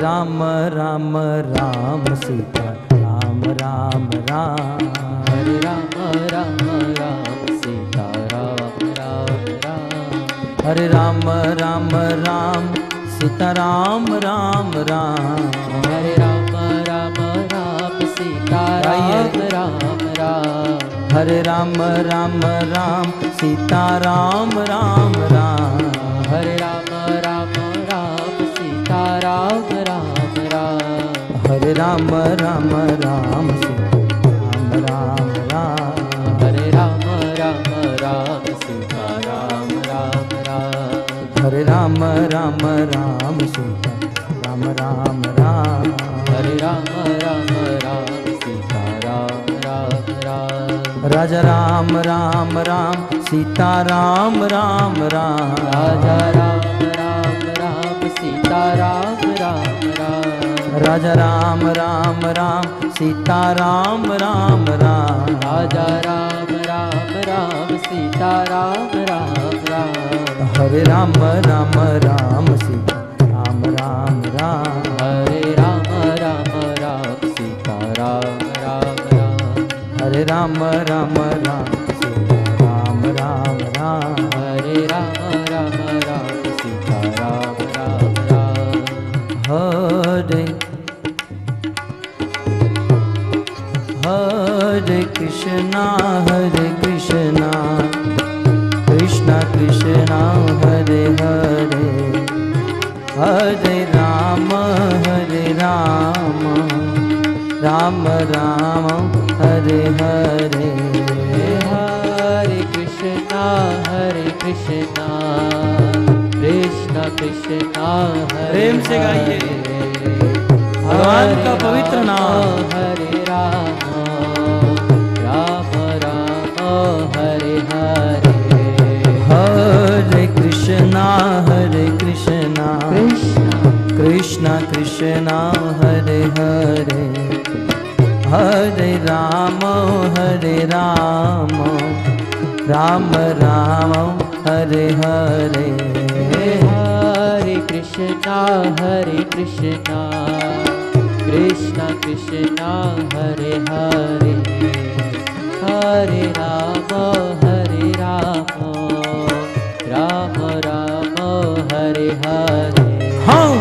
રામ રામ રામ સીતા રામ રામ રામ. હરે રામ રામ રામ સીતા हरे राम राम राम सीता राम राम राम। हरे राम राम राम सीता राम राम राम। हरे राम राम राम सीता राम राम राम। हरे राम राम राम सीता राम राम राम। हरे राम राम राम सीता राम राम। हरे राम राम राम सीता राम राम राम। हरे राम राम राम सीता राम राम राम। हरे राम राम राम सीता राम राम राम। राजा राम राम राम सीता राम राम राम। राजा राम राम राम सीता राम राम राम। राजा राम राम राम सीता राम राम राम। राजा राम राम राम सीता राम राम राम। हरे राम राम राम सीता राम राम राम। हरे राम राम राम सीता राम राम राम। हरे राम राम राम सीता राम राम राम। हरे राम राम राम सीता राम राम राम। हरे हरे कृष्णा कृष्णा कृष्णा हरे हरे। हरे राम राम राम हरे हरे। हरे कृष्णा कृष्णा कृष्णा हरे प्रेम से गाइए भगवान का पवित्र नाम। हरे राम राम राम हरे हरे। हरे कृष्णा कृष्णा कृष्ण कृष्णा हरे हरे। हरे राम राम राम हरे हरे। हरे कृष्णा कृष्णा कृष्णा हरे हरे। हरे राम राम राम हरे हरे। हाँ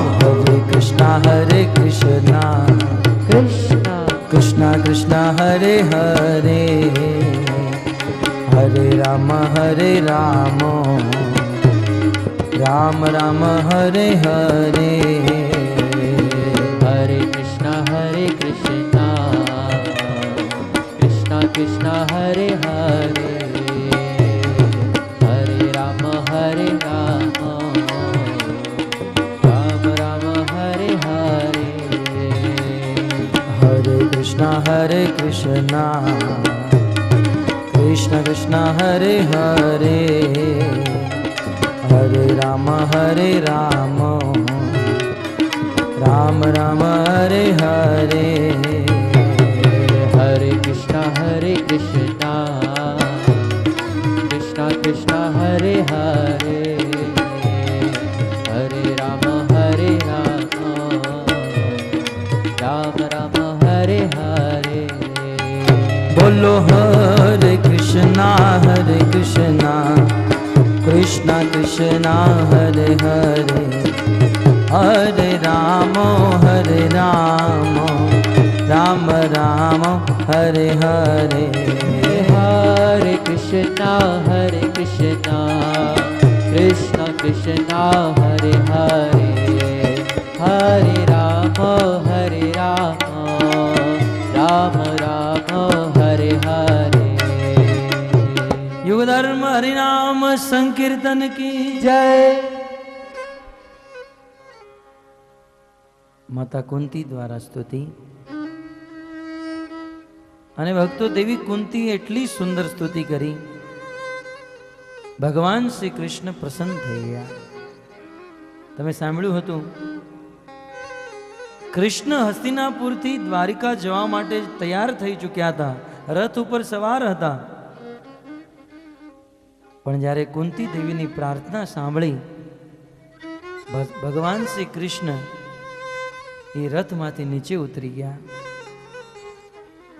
हरे कृष्णा कृष्णा कृष्णा हरे हरे। हरे राम राम राम हरे हरे। हरे कृष्णा कृष्णा हरे हरे। हरे राम राम राम हरे हरे। हरे कृष्णा कृष्णा हरे हरे। हरे राम राम राम हरे हरे। हरे कृष्णा कृष्णा हरे हरे। हरे राम राम हरे हरे। बोलो हरे कृष्णा कृष्णा हरे हरे। हरे राम राम राम हरे हरे। हरे कृष्णा कृष्णा हरे हरे। हरे राम राम राम हरे हरे। युग धर्म हरिनाम संकीर्तन की जय। माता कुंती द्वारा स्तुति। અને ભક્તો દેવી કુંતી એટલી સુંદર સ્તુતિ કરી, ભગવાન શ્રી કૃષ્ણ પ્રસન્ન થઈ ગયા. તમે સાંભળ્યું હતું, કૃષ્ણ હસ્તિનાપુરથી દ્વારિકા જવા માટે તૈયાર થઈ ચૂક્યા હતા, રથ ઉપર સવાર હતા. પણ જ્યારે કુંતી દેવીની પ્રાર્થના સાંભળી, ભગવાન શ્રી કૃષ્ણ એ રથમાંથી નીચે ઉતરી ગયા.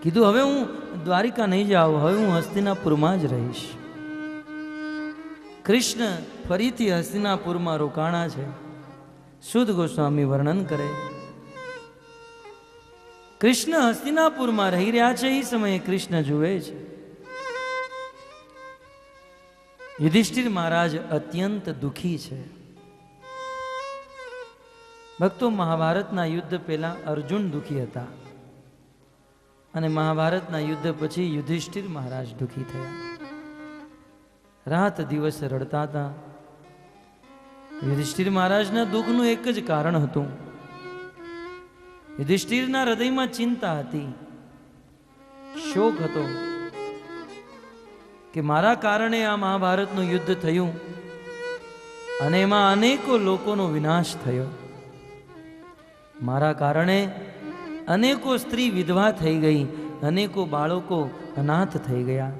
કીધું હવે હું દ્વારિકા નહીં જાઉં, હવે હું હસ્તિનાપુરમાં જ રહીશ. કૃષ્ણ ફરીથી હસ્તિનાપુરમાં રોકાણા છે. સુદ ગોસ્વામી વર્ણન કરે, કૃષ્ણ હસ્તિનાપુરમાં રહી રહ્યા છે. એ સમયે કૃષ્ણ જુએ છે યુધિષ્ઠિર મહારાજ અત્યંત દુઃખી છે. ભક્તો, મહાભારતના યુદ્ધ પહેલા અર્જુન દુઃખી હતા અને મહાભારતના યુદ્ધ પછી યુધિષ્ઠિર મહારાજ દુઃખી થયા. રાત દિવસ રડતા હતા. યુધિષ્ઠિર મહારાજના દુઃખનું એક જ કારણ હતું. યુધિષ્ઠિરના હૃદયમાં ચિંતા હતી, શોક હતો કે મારા કારણે આ મહાભારતનું યુદ્ધ થયું અને એમાં અનેકો લોકોનો વિનાશ થયો. મારા કારણે અનેકો સ્ત્રી વિધવા થઈ ગઈ, અનેકો બાળકો અનાથ થઈ ગયા.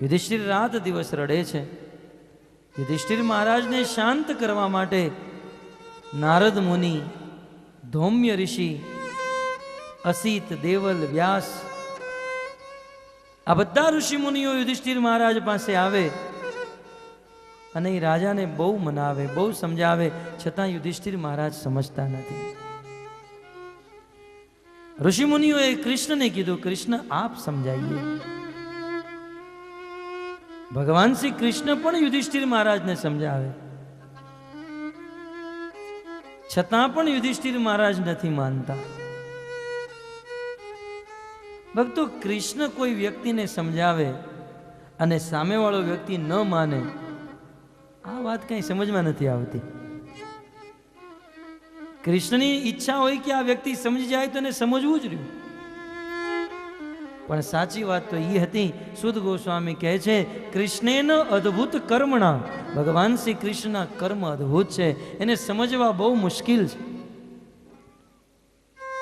યુધિષ્ઠિર રાત દિવસ રડે છે. યુધિષ્ઠિર મહારાજને શાંત કરવા માટે નારદ મુનિ, ધૌમ્ય ઋષિ, અસિત, દેવલ, વ્યાસ આ બધા ઋષિ મુનિઓ યુધિષ્ઠિર મહારાજ પાસે આવે અને એ રાજાને બહુ મનાવે, બહુ સમજાવે, છતાં યુધિષ્ઠિર મહારાજ સમજતા નથી. ઋષિ મુનિઓએ કૃષ્ણને કીધું, કૃષ્ણ આપ સમજાઈએ. ભગવાન શ્રી કૃષ્ણ પણ યુધિષ્ઠિર મહારાજને સમજાવે, છતાં પણ યુધિષ્ઠિર મહારાજ નથી માનતા. ભક્તો, કૃષ્ણ કોઈ વ્યક્તિને સમજાવે અને સામેવાળો વ્યક્તિ ન માને, આ વાત કઈ સમજમાં નથી આવતી. કૃષ્ણની ઈચ્છા હોય કે આ વ્યક્તિ સમજી જાય તો એને સમજવું જ રહ્યું. પણ સાચી વાત તો એ હતી, સુદ ગોસ્વામી કહે છે, કૃષ્ણેન અદ્ભુત કર્મણા, ભગવાન શ્રી કૃષ્ણના કર્મ અદ્ભુત છે, એને સમજવા બહુ મુશ્કેલ છે.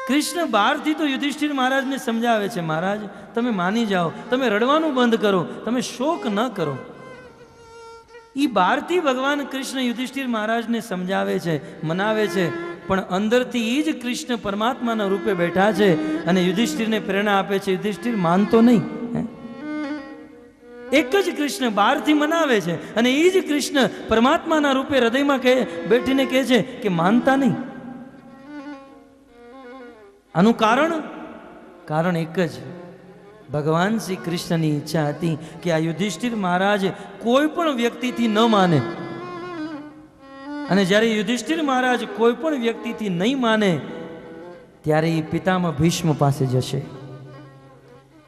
કૃષ્ણ બહારથી તો યુધિષ્ઠિર મહારાજને સમજાવે છે, મહારાજ તમે માની જાઓ, તમે રડવાનું બંધ કરો, તમે શોક ન કરો. એ બહારથી ભગવાન કૃષ્ણ યુધિષ્ઠિર મહારાજને સમજાવે છે, મનાવે છે, પણ અંદરથી એ જ કૃષ્ણ પરમાત્માના રૂપે બેઠા છે અને યુધિષ્ઠિરને પ્રેરણા આપે છે. યુધિષ્ઠિર માનતો નહીં. એક જ કૃષ્ણ બહારથી મનાવે છે અને એ જ કૃષ્ણ પરમાત્માના રૂપે હૃદયમાં બેઠીને કહે છે કે માનતા નહીં. આનું કારણ એક જ, ભગવાન શ્રી કૃષ્ણની ઈચ્છા હતી કે આ યુધિષ્ઠિર મહારાજ કોઈ પણ વ્યક્તિથી ન માને. અને જ્યારે યુધિષ્ઠિર મહારાજ કોઈ પણ વ્યક્તિથી નહીં માને ત્યારે એ પિતામહ ભીષ્મ પાસે જશે.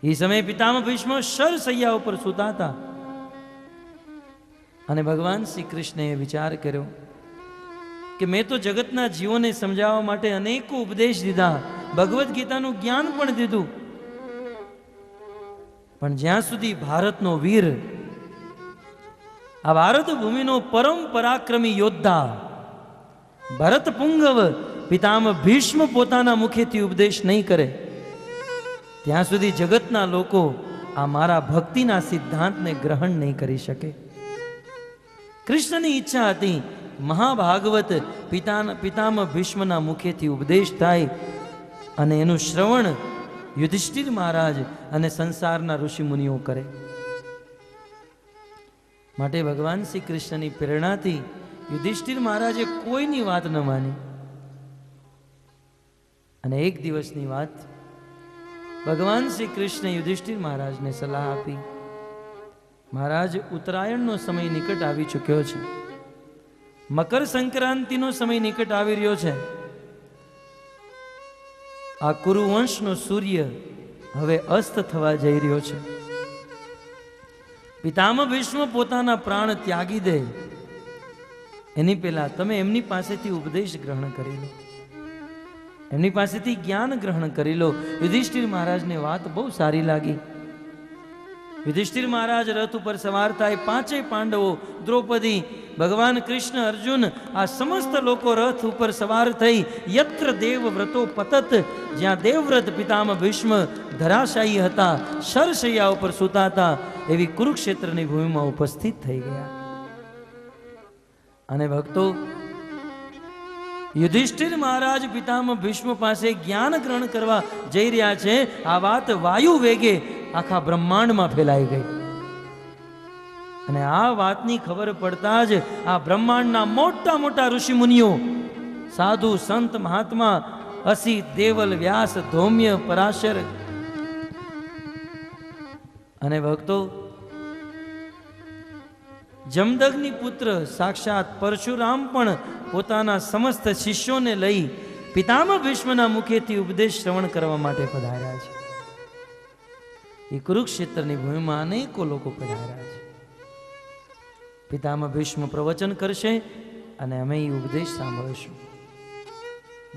એ સમયે પિતામહ ભીષ્મ શરશૈયા ઉપર સૂતા હતા અને ભગવાન શ્રી કૃષ્ણએ વિચાર કર્યો કે મેં તો જગતના જીવોને સમજાવવા માટે અનેકો ઉપદેશ દીધા, ભગવદ્ ગીતાનું જ્ઞાન પણ દીધું, પણ જ્યાં સુધી ભારતનો વીર, આ ભારત ભૂમિનો પરમ પરાક્રમી યોદ્ધા ભરત પુંગવ પિતામહ ભીષ્મ પોતાના મુખેથી ઉપદેશ નહીં કરે, ત્યાં સુધી જગતના લોકો આ મારા ભક્તિના સિદ્ધાંતને ગ્રહણ નહીં કરી શકે. કૃષ્ણની ઈચ્છા હતી મહાભાગવત પિતામહ ભીષ્મના મુખેથી ઉપદેશ થાય અને એનું શ્રવણ યુધિષ્ઠિર મહારાજ અને સંસારના ઋષિ મુનિઓ કરે. માટે ભગવાન શ્રી કૃષ્ણની પ્રેરણાથી યુધિષ્ઠિર મહારાજે કોઈની વાત ન માની. અને એક દિવસની વાત, ભગવાન શ્રી કૃષ્ણે યુધિષ્ઠિર મહારાજને સલાહ આપી, મહારાજ ઉત્તરાયણનો સમય નિકટ આવી ચૂક્યો છે, મકર સંક્રાંતિનો સમય નિકટ આવી રહ્યો છે, આ કુરુવંશનો સૂર્ય હવે અસ્ત થવા જઈ રહ્યો છે. પિતામહ ભીષ્મ પોતાના પ્રાણ ત્યાગી દે એની પહેલા તમે એમની પાસેથી ઉપદેશ ગ્રહણ કરી લો, એમની પાસેથી જ્ઞાન ગ્રહણ કરી લો. યુધિષ્ઠિર મહારાજને વાત બહુ સારી લાગી. યુધિષ્ઠિર મહારાજ રથ ઉપર સવાર થાય, પાંચેય પાંડવો, દ્રૌપદી, ભગવાન કૃષ્ણ, અર્જુન, આ સમસ્ત લોકો રથ ઉપર સવાર થઈ યત્ર દેવ વ્રતો પતત, જ્યાં દેવવ્રત પિતામહ ભીષ્મ ધરાશાયી હતા, શરશૈયા ઉપર સૂતા હતા, એવી કુરુક્ષેત્રની ભૂમિમાં ઉપસ્થિત થઈ ગયા. અને ભક્તો, યુધિષ્ઠિર મહારાજ પિતામહ ભીષ્મ પાસે જ્ઞાન ગ્રહણ કરવા જઈ રહ્યા છે, આ વાત વાયુ વેગે આખા બ્રહ્માંડમાં ફેલાઈ ગઈ. અને આ વાતની ખબર પડતા જ આ બ્રહ્માંડના મોટા મોટા ઋષિ મુનિઓ, સાધુ સંત મહાત્મા, અસી, દેવલ, વ્યાસ, ધૌમ્ય, પરાશર અને ભક્તો, જમદગ્નિ પુત્ર સાક્ષાત પરશુરામ પણ પોતાના સમસ્ત શિષ્યોને લઈ પિતામહ ભીષ્મના મુખેથી ઉપદેશ શ્રવણ કરવા માટે પધાર્યા છે. એ કુરુક્ષેત્રની ભૂમિમાં અનેકો લોકો પધાર્યા છે. પિતામહ ભીષ્મ પ્રવચન કરશે અને અમે એ ઉપદેશ સાંભળીશું.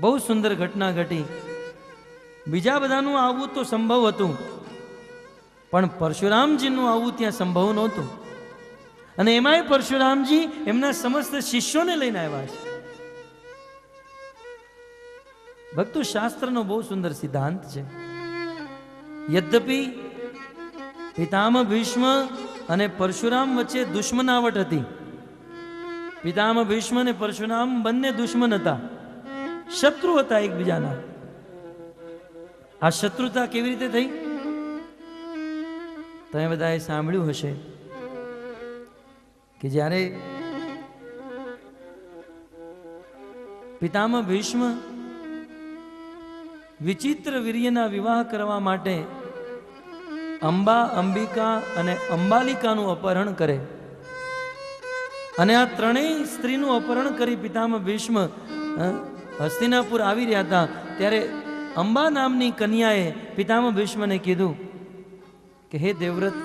બહુ સુંદર ઘટના ઘટી. બીજા બધાનું આવવું તો સંભવ હતું, પણ પરશુરામજીનું આવવું ત્યાં સંભવ નહોતું. અને એમાંય પરશુરામજી એમના સમસ્ત શિષ્યોને લઈને આવ્યા છે. ભક્તો, શાસ્ત્રનો બહુ સુંદર સિદ્ધાંત છે. યદ્યપિ પિતામહ ભીષ્મ અને પરશુરામ વચ્ચે દુશ્મનાવટ હતી. પિતામહ ભીષ્મ અને પરશુરામ બંને દુશ્મન હતા, શત્રુ હતા એકબીજાના. આ શત્રુતા કેવી રીતે થઈ? તમે બધાએ સાંભળ્યું હશે કે જ્યારે પિતામહ ભીષ્મ વિચિત્ર વીર્યના વિવાહ કરવા માટે અંબા, અંબિકા અને અંબાલિકાનું અપહરણ કરે, અને આ ત્રણેય સ્ત્રીનું અપહરણ કરી પિતામહ ભીષ્મ હસ્તિનાપુર આવી રહ્યા હતા, ત્યારે અંબા નામની કન્યાએ પિતામહ ભીષ્મને કીધું કે હે દેવવ્રત,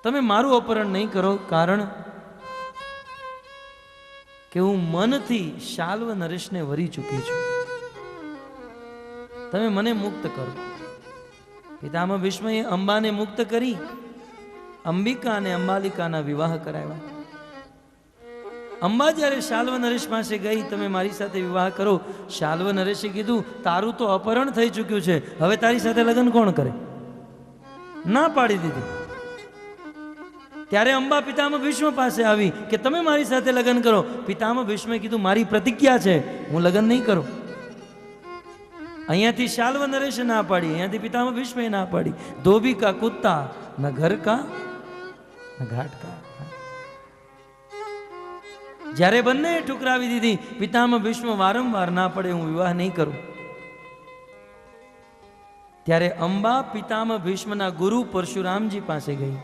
તમે મારું અપહરણ નહીં કરો, કારણ કે હું મનથી શાલ્વ નરેશને વરી ચૂકી છું. તમે મને મુક્ત કરો. પિતામહ ભીષ્મએ અંબાને મુક્ત કરી અંબિકા અને અંબાલિકાના વિવાહ કરાવ્યા. અંબા જ્યારે શાલ્વ નરેશ પાસે ગઈ, તમે મારી સાથે વિવાહ કરો. શાલ્વ નરેશે કીધું, તારું તો અપહરણ થઈ ચૂક્યું છે, હવે તારી સાથે લગ્ન કોણ કરે? ના પાડી દીધી. ત્યારે અંબા પિતામહ ભીષ્મ પાસે આવી કે તમે મારી સાથે લગ્ન કરો. પિતામહ ભીષ્મે કીધું, મારી પ્રતિજ્ઞા છે, હું લગ્ન નહીં કરું. અહીંયાથી શાલ્વ નરેશે ના પાડી, અહીંયાથી પિતામહ ભીષ્મે ના પાડી. ધોબી કા કુત્તા, ન ઘર કા ન ઘાટ કા. જ્યારે બંને ઠુકરાવી દીધી, પિતામહ ભીષ્મ વારંવાર ના પડે, હું વિવાહ નહીં કરું. ત્યારે અંબા પિતામહ ભીષ્મના ગુરુ પરશુરામજી પાસે ગઈ.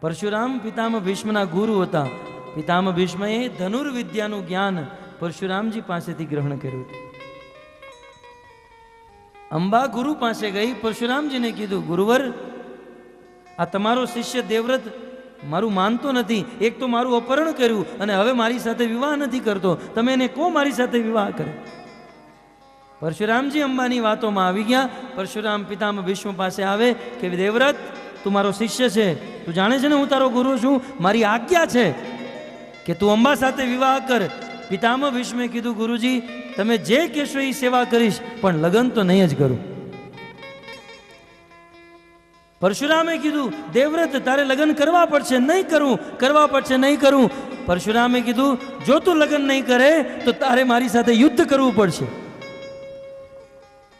પરશુરામ પિતામહ ભીષ્મના ગુરુ હતા. પિતામહ ભીષ્મએ ધનુર્વિદ્યાનું જ્ઞાન પરશુરામજી પાસેથી ગ્રહણ કર્યું. અંબા ગુરુ પાસે ગઈ, પરશુરામજીને કીધું, ગુરુવર, આ તમારો શિષ્ય દેવવ્રત મારું માનતો નથી. એક તો મારું અપહરણ કર્યું અને હવે મારી સાથે વિવાહ નથી કરતો. તમે એને કહો મારી સાથે વિવાહ કરે. પરશુરામજી અંબાની વાતોમાં આવી ગયા. પરશુરામ પિતામહ ભીષ્મ પાસે આવે કે દેવવ્રત, તું મારો શિષ્ય છે, તું જાણે છે ને હું તારો ગુરુ છું, મારી આજ્ઞા છે કે તું અંબા સાથે વિવાહ કર. પિતામહ ભીષ્મે કીધું, ગુરુજી તમે જે કહેશો એ સેવા કરીશ, પણ લગ્ન તો નહીં જ કરું. પરશુરામે કીધું, દેવવ્રત તારે લગ્ન કરવા પડશે. નહીં કરું, કરવા પડશે, નહીં કરું. પરશુરામે કીધું, જો તું લગ્ન નહીં કરે તો તારે મારી સાથે યુદ્ધ કરવું પડશે.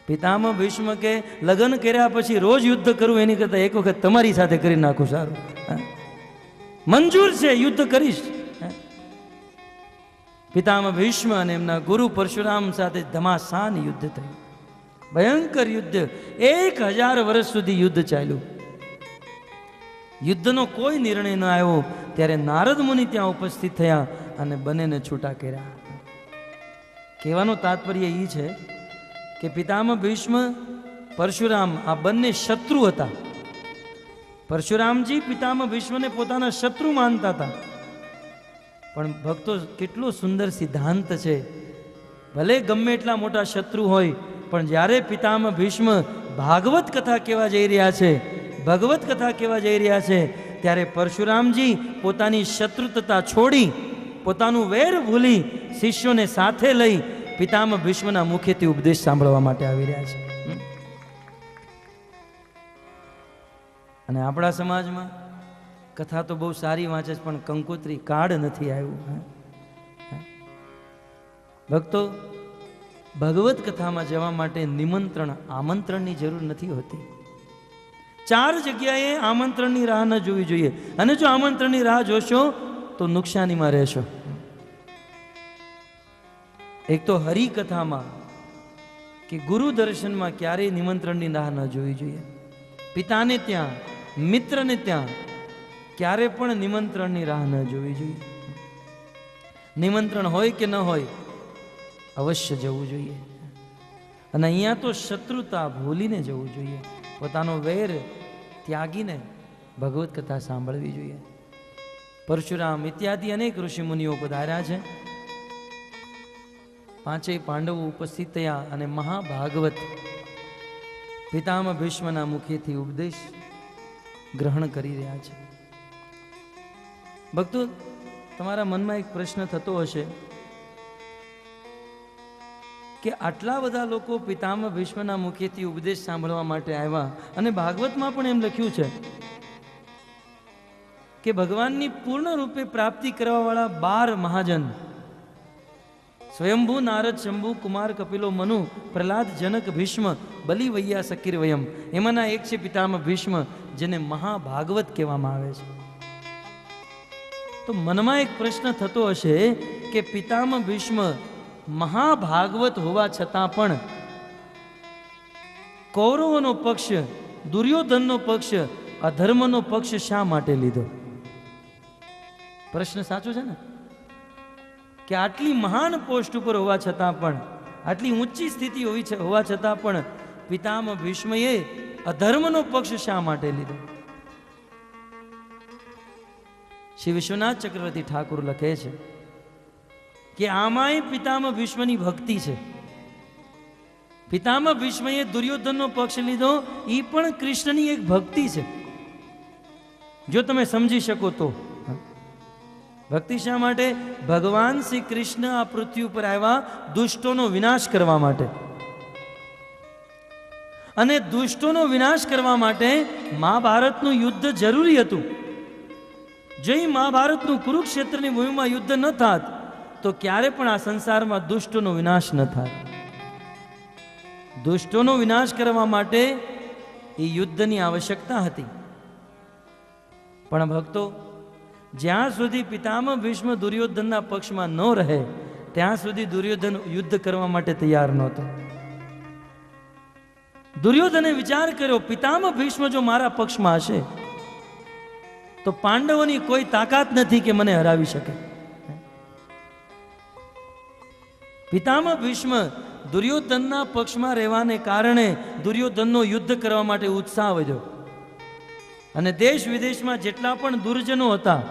પિતામહ ભીષ્મ કે લગ્ન કર્યા પછી રોજ યુદ્ધ કરવું એની કરતા એક વખત તમારી સાથે કરી નાખું સારું. મંજૂર છે, યુદ્ધ કરીશ. પિતામહ ભીષ્મ અને એમના ગુરુ પરશુરામ સાથે ધમાસાન યુદ્ધ થયું. ભયંકર યુદ્ધ, 1000 વર્ષ સુધી યુદ્ધ ચાલ્યું. યુદ્ધનો કોઈ નિર્ણય ન આવ્યો. ત્યારે નારદ મુનિ ત્યાં ઉપસ્થિત થયા અને બંનેને છૂટા કર્યા. કહેવાનો તાત્પર્ય એ છે કે પિતામહ ભીષ્મ, પરશુરામ આ બંને શત્રુ હતા. પરશુરામજી પિતામહ ભીષ્મને પોતાના શત્રુ માનતા હતા. પણ ભક્તો, કેટલો સુંદર સિદ્ધાંત છે. ભલે ગમે એટલા મોટા શત્રુ હોય, પણ જ્યારે પિતામહ ભીષ્મ ભાગવત કથા કહેવા જઈ રહ્યા છે, ભગવત કથા કહેવા જઈ રહ્યા છે, ત્યારે પરશુરામજી પોતાની શત્રુતા છોડી, પોતાનું વેર ભૂલી, શિષ્યોને સાથે લઈ પિતામહ ભીષ્મના મુખેથી ઉપદેશ સાંભળવા માટે આવી રહ્યા છે. અને આપણા સમાજમાં કથા તો બહુ સારી વાંચે છે, પણ કંકોત્રી કાર્ડ નથી આવ્યું. ભક્તો, ભગવત કથામાં જવા માટે નિમંત્રણ, આમંત્રણની જરૂર નથી હોતી. 4 જગ્યાએ આમંત્રણની રાહ ન જોવી જોઈએ. અને જો આમંત્રણની રાહ જોશો તો નુકસાનીમાં રહેશો. એક તો હરિકથામાં કે ગુરુ દર્શનમાં ક્યારેય નિમંત્રણની રાહ ન જોવી જોઈએ. પિતાને ત્યાં, મિત્રને ત્યાં ક્યારે પણ નિમંત્રણની રાહ ન જોવી જોઈએ. નિમંત્રણ હોય કે ન હોય અવશ્ય જવું જોઈએ. અને અહીંયા તો શત્રુતા ભૂલીને જવું જોઈએ. પોતાનો વેર ત્યાગીને ભગવત કથા સાંભળવી જોઈએ. પરશુરામ ઇત્યાદિ અનેક ઋષિમુનિઓ પધાર્યા છે. 5 પાંડવો ઉપસ્થિત થયા અને મહાભાગવત પિતામહ ભીષ્મના મુખેથી ઉપદેશ ગ્રહણ કરી રહ્યા છે. ભક્તો, તમારા મનમાં એક પ્રશ્ન થતો હશે કે આટલા બધા લોકો પિતામહ ભીષ્મના મુખેથી ઉપદેશ સાંભળવા માટે આવ્યા અને ભાગવતમાં પણ એમ લખ્યું છે કે ભગવાનની પૂર્ણ રૂપે પ્રાપ્તિ કરવાવાળા 12 મહાજન સ્વયંભૂ નારદ શંભુ કુમાર કપિલો મનુ પ્રહલાદ જનક ભીષ્મ બલિ વૈયા સકીર વયમ, એમાંના એક છે પિતામહ ભીષ્મ, જેને મહાભાગવત કહેવામાં આવે છે. તો મનમાં એક પ્રશ્ન થતો હશે કે પિતામહ ભીષ્મ મહાભાગવત હોવા છતાં પણ કૌરવોનો પક્ષ, દુર્યોધનનો પક્ષ, અધર્મનો પક્ષ શા માટે લીધો? પ્રશ્ન સાચો છે ને? કે આટલી મહાન પોસ્ટ ઉપર હોવા છતાં પણ, આટલી ઊંચી સ્થિતિ હોવા છતાં પણ પિતામહ ભીષ્મએ અધર્મનો પક્ષ શા માટે લીધો? શ્રી વિશ્વનાથ ચક્રવર્તી ઠાકુર લખે છે કે આમાંય પિતામહ ભીષ્મની ભક્તિ છે. પિતામહ ભીષ્મએ દુર્યોધનનો પક્ષ લીધો, એ પણ કૃષ્ણની એક ભક્તિ છે. જો તમે સમજી શકો તો. ભક્તિ શા માટે? ભગવાન શ્રી કૃષ્ણ આ પૃથ્વી ઉપર આવ્યા દુષ્ટોનો વિનાશ કરવા માટે. અને દુષ્ટોનો વિનાશ કરવા માટે મહાભારતનું યુદ્ધ જરૂરી હતું. જો એ મહાભારતનું કુરુક્ષેત્રની ભૂમિમાં યુદ્ધ ન થાત તો ક્યારે પણ આ સંસારમાં દુષ્ટોનો વિનાશ ન થાત. દુષ્ટોનો વિનાશ કરવા માટે એ યુદ્ધની આવશ્યકતા હતી. પણ ભક્તો, જ્યાં સુધી પિતામહ ભીષ્મ દુર્યોધનના પક્ષમાં ન રહે ત્યાં સુધી દુર્યોધન યુદ્ધ કરવા માટે તૈયાર નહોતો. દુર્યોધને વિચાર કર્યો, પિતામહ ભીષ્મ જો મારા પક્ષમાં હશે તો પાંડવોની કોઈ તાકાત નથી કે મને હરાવી શકે. પિતામહ ભીષ્મ દુર્યોધનના પક્ષમાં રહેવાને કારણે દુર્યોધનનો યુદ્ધ કરવા માટે ઉત્સાહ વધ્યો. અને દેશ વિદેશમાં જેટલા પણ દુર્જનો હતા,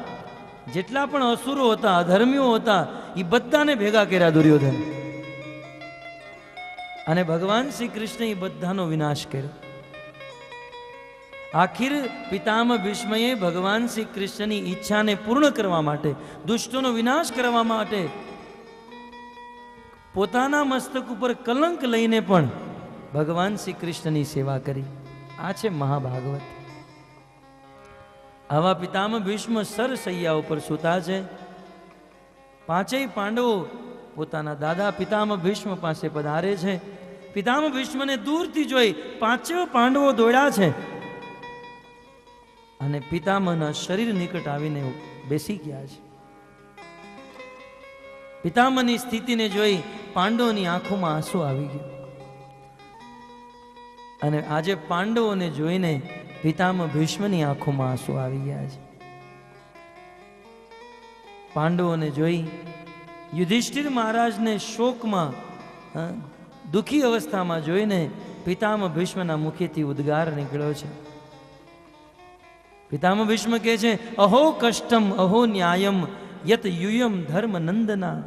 જેટલા પણ અસુરો હતા, અધર્મીઓ હતા, એ બધાને ભેગા કર્યા દુર્યોધન. અને ભગવાન શ્રી કૃષ્ણ એ બધાનો વિનાશ કર્યો. આખિર પિતામહ ભીષ્મએ ભગવાન શ્રી કૃષ્ણની ઈચ્છાને પૂર્ણ કરવા માટે, દુષ્ટોનો વિનાશ કરવા માટે પોતાના મસ્તક ઉપર કલંક લઈને પણ ભગવાન શ્રી કૃષ્ણની સેવા કરી. આ છે મહાભાગવત. આવા પિતામહ ભીષ્મ સરસૈયા ઉપર સૂતા છે. 5 પાંડવો પોતાના દાદા પિતામહ ભીષ્મ પાસે પધારે છે. પિતામહ ભીષ્મને દૂરથી જોઈ 5 પાંડવો દોડ્યા છે અને પિતામહના શરીર નિકટ આવીને બેસી ગયા છે. પિતામહની સ્થિતિને જોઈ પાંડવોની આંખોમાં આંસુ આવી ગયું. અને આજે પાંડવોને જોઈને પિતામહ ભીષ્મની આંખોમાં આંસુ આવી ગયા છે. પાંડવોને જોઈ યુધિષ્ઠિર મહારાજને શોકમાં, દુઃખી અવસ્થામાં જોઈને પિતામહ ભીષ્મના મુખેથી ઉદ્ગાર નીકળ્યો છે. પિતામહ ભીષ્મ કહે છે, અહો કષ્ટમ અહો ન્યાયમ યત યુયમ ધર્મ નંદના.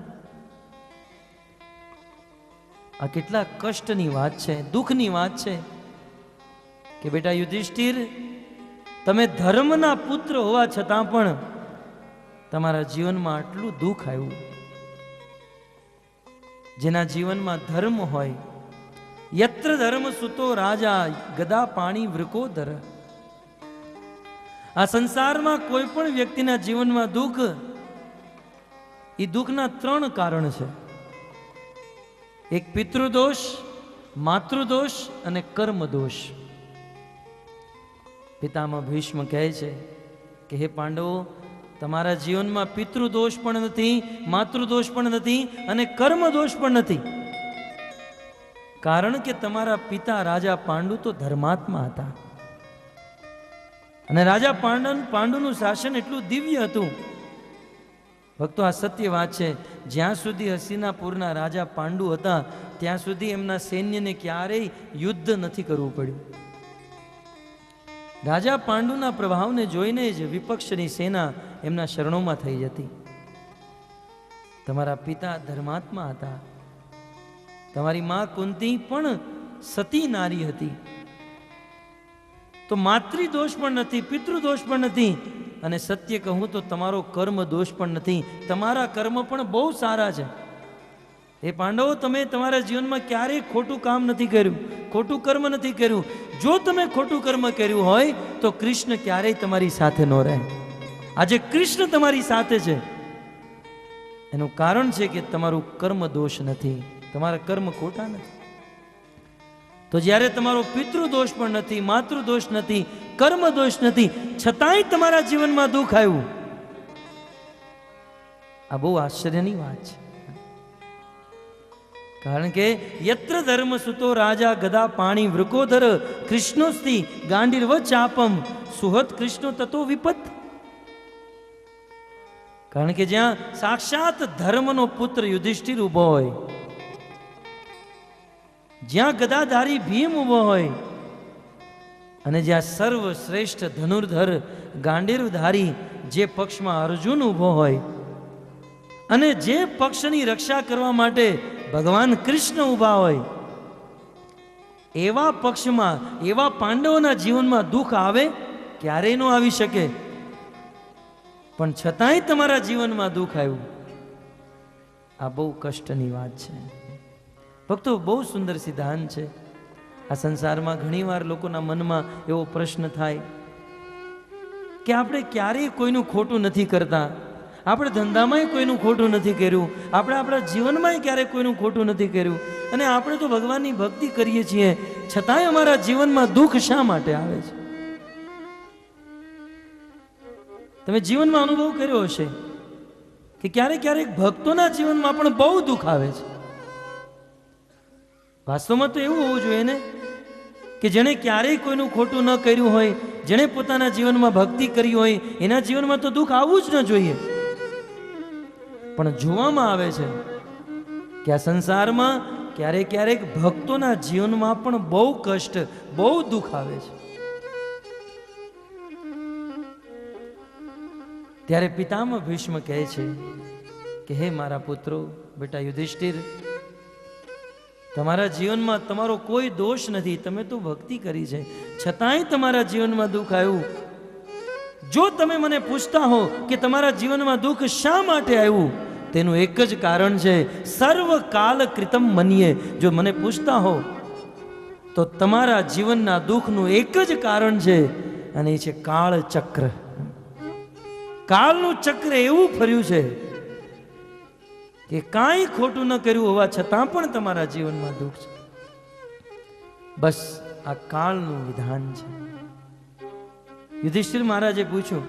આ કેટલા કષ્ટની વાત છે, દુઃખની વાત છે કે બેટા યુધિષ્ઠિર, તમે ધર્મના પુત્ર હોવા છતાં પણ તમારા જીવનમાં આટલું દુઃખ આવ્યું. જેના જીવનમાં ધર્મ હોય, યત્ર ધર્મ સુતો રાજા ગદા પાણી વૃકોદર. આ સંસારમાં કોઈ પણ વ્યક્તિના જીવનમાં દુઃખ, એ દુઃખના 3 કારણ છે. એક પિતૃદોષ, માતૃદોષ અને કર્મદોષ. પિતામહ ભીષ્મ કહે છે કે હે પાંડવો, તમારા જીવનમાં પિતૃદોષ પણ નથી, માતૃદોષ પણ નથી અને કર્મ દોષ પણ નથી. કારણ કે તમારા પિતા રાજા પાંડુ તો ધર્માત્મા હતા અને રાજા પાંડુનું શાસન એટલું દિવ્ય હતું. ભક્તો, આ સત્ય વાત છે. જ્યાં સુધી હસ્તિનાપુરના રાજા પાંડુ હતા ત્યાં સુધી એમના સૈન્યને ક્યારેય યુદ્ધ નથી કરવું પડ્યું. રાજા પાંડુના પ્રભાવને જોઈને જ વિપક્ષની સેના એમના શરણોમાં થઈ જતી. તમારા પિતા ધર્માત્મા હતા. તમારી માં કુંતી પણ સતી નારી હતી. તો માતૃદોષ પણ નથી, પિતૃદોષ પણ નથી અને સત્ય કહું તો તમારો કર્મ દોષ પણ નથી. તમારા કર્મ પણ બહુ સારા છે. એ પાંડવો, તમે તમારા જીવનમાં ક્યારેય ખોટું કામ નથી કર્યું, ખોટું કર્મ નથી કર્યું. જો તમે ખોટું કર્મ કર્યું હોય તો કૃષ્ણ ક્યારેય તમારી સાથે ન રહે. આજે કૃષ્ણ તમારી સાથે છે એનું કારણ છે કે તમારું કર્મ દોષ નથી, તમારા કર્મ ખોટા નથી. તો જ્યારે તમારો પિતૃ દોષ પણ નથી, માતૃ દોષ નથી, કર્મ દોષ નથી, છતાંય તમારા જીવનમાં દુઃખ આવ્યું, આ બહુ આશ્ચર્યની વાત છે. કારણ કે યત્ર ધર્મ સુતો રાજા ગદા પાણી વૃકોધર કૃષ્ણોસ્તિ ગાંડીર્વ ચાપમ સુહત કૃષ્ણો તતો વિપત. કારણ કે જ્યાં સાક્ષાત ધર્મનો પુત્ર યુધિષ્ઠિર ઉભો હોય, જ્યાં ગદાધારી ભીમ ઉભો હોય અને જ્યાં સર્વશ્રેષ્ઠ ધનુર્ધર ગાંડીર્વધારી જે પક્ષમાં અર્જુન ઉભો હોય અને જે પક્ષની રક્ષા કરવા માટે ભગવાન કૃષ્ણ ઉભા હોય, એવા પક્ષમાં, એવા પાંડવોના જીવનમાં દુઃખ આવે? ક્યારેય ન આવી શકે. પણ છતાંય તમારા જીવનમાં દુઃખ આવ્યું, આ બહુ કષ્ટની વાત છે. ભક્તો, બહુ સુંદર સિદ્ધાંત છે. આ સંસારમાં ઘણીવાર લોકોના મનમાં એવો પ્રશ્ન થાય કે આપણે ક્યારેય કોઈનું ખોટું નથી કરતા, આપણે ધંધામાંય કોઈનું ખોટું નથી કર્યું, આપણે આપણા જીવનમાંય ક્યારેય કોઈનું ખોટું નથી કર્યું અને આપણે તો ભગવાનની ભક્તિ કરીએ છીએ, છતાંય અમારા જીવનમાં દુઃખ શા માટે આવે છે? તમે જીવનમાં અનુભવ કર્યો હશે કે ક્યારેક ક્યારેક ભક્તોના જીવનમાં પણ બહુ દુઃખ આવે છે. વાસ્તવમાં તો એવું હોવું જોઈએ ને કે જેણે ક્યારેય કોઈનું ખોટું ન કર્યું હોય, જેણે પોતાના જીવનમાં ભક્તિ કરી હોય, એના જીવનમાં તો દુઃખ આવવું જ ન જોઈએ. પણ જોવામાં આવે છે કે આ સંસારમાં ક્યારેક ક્યારેક ભક્તોના જીવનમાં પણ બહુ કષ્ટ, બહુ દુઃખ આવે છે. ત્યારે પિતામહ ભીષ્મ કહે છે કે હે મારા પુત્રો, બેટા યુધિષ્ઠિર, તમારા જીવનમાં તમારો કોઈ દોષ નથી, તમે તો ભક્તિ કરી છે, છતાંય તમારા જીવનમાં દુઃખ આવ્યું. જો તમે મને પૂછતા હો કે તમારા જીવનમાં દુઃખ શા માટે આવ્યું, તેનું એક જ કારણ છે, સર્વ કાલ કૃતમ મન્યે. જો મને પૂછતા હો તો તમારા જીવનના દુઃખનું એક જ કારણ છે અને એ છે કાળ ચક્ર. કાળનું ચક્ર એવું ફર્યું છે કે કાંઈ ખોટું ન કર્યું હોવા છતાં પણ તમારા જીવનમાં દુઃખ છે. બસ આ કાળનું વિધાન છે. યુધિષ્ઠિર મહારાજે પૂછ્યું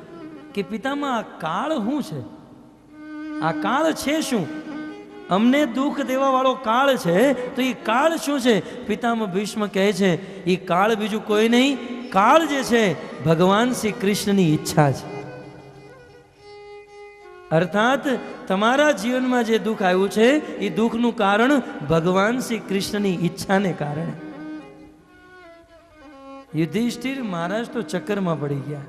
કે પિતામહ, આ કાળ શું છે? આ કાળ છે શું? અમને દુઃખ દેવા વાળો કાળ છે, તો એ કાળ શું છે? પિતામહ ભીષ્મ કહે છે, એ કાળ બીજું કોઈ નહીં, કાળ જે છે ભગવાન શ્રી કૃષ્ણની ઈચ્છા છે. અર્થાત તમારા જીવનમાં જે દુઃખ આવ્યું છે એ દુઃખનું કારણ ભગવાન શ્રી કૃષ્ણની ઈચ્છાને કારણે. યુધિષ્ઠિર મહારાજ તો ચક્કરમાં પડી ગયા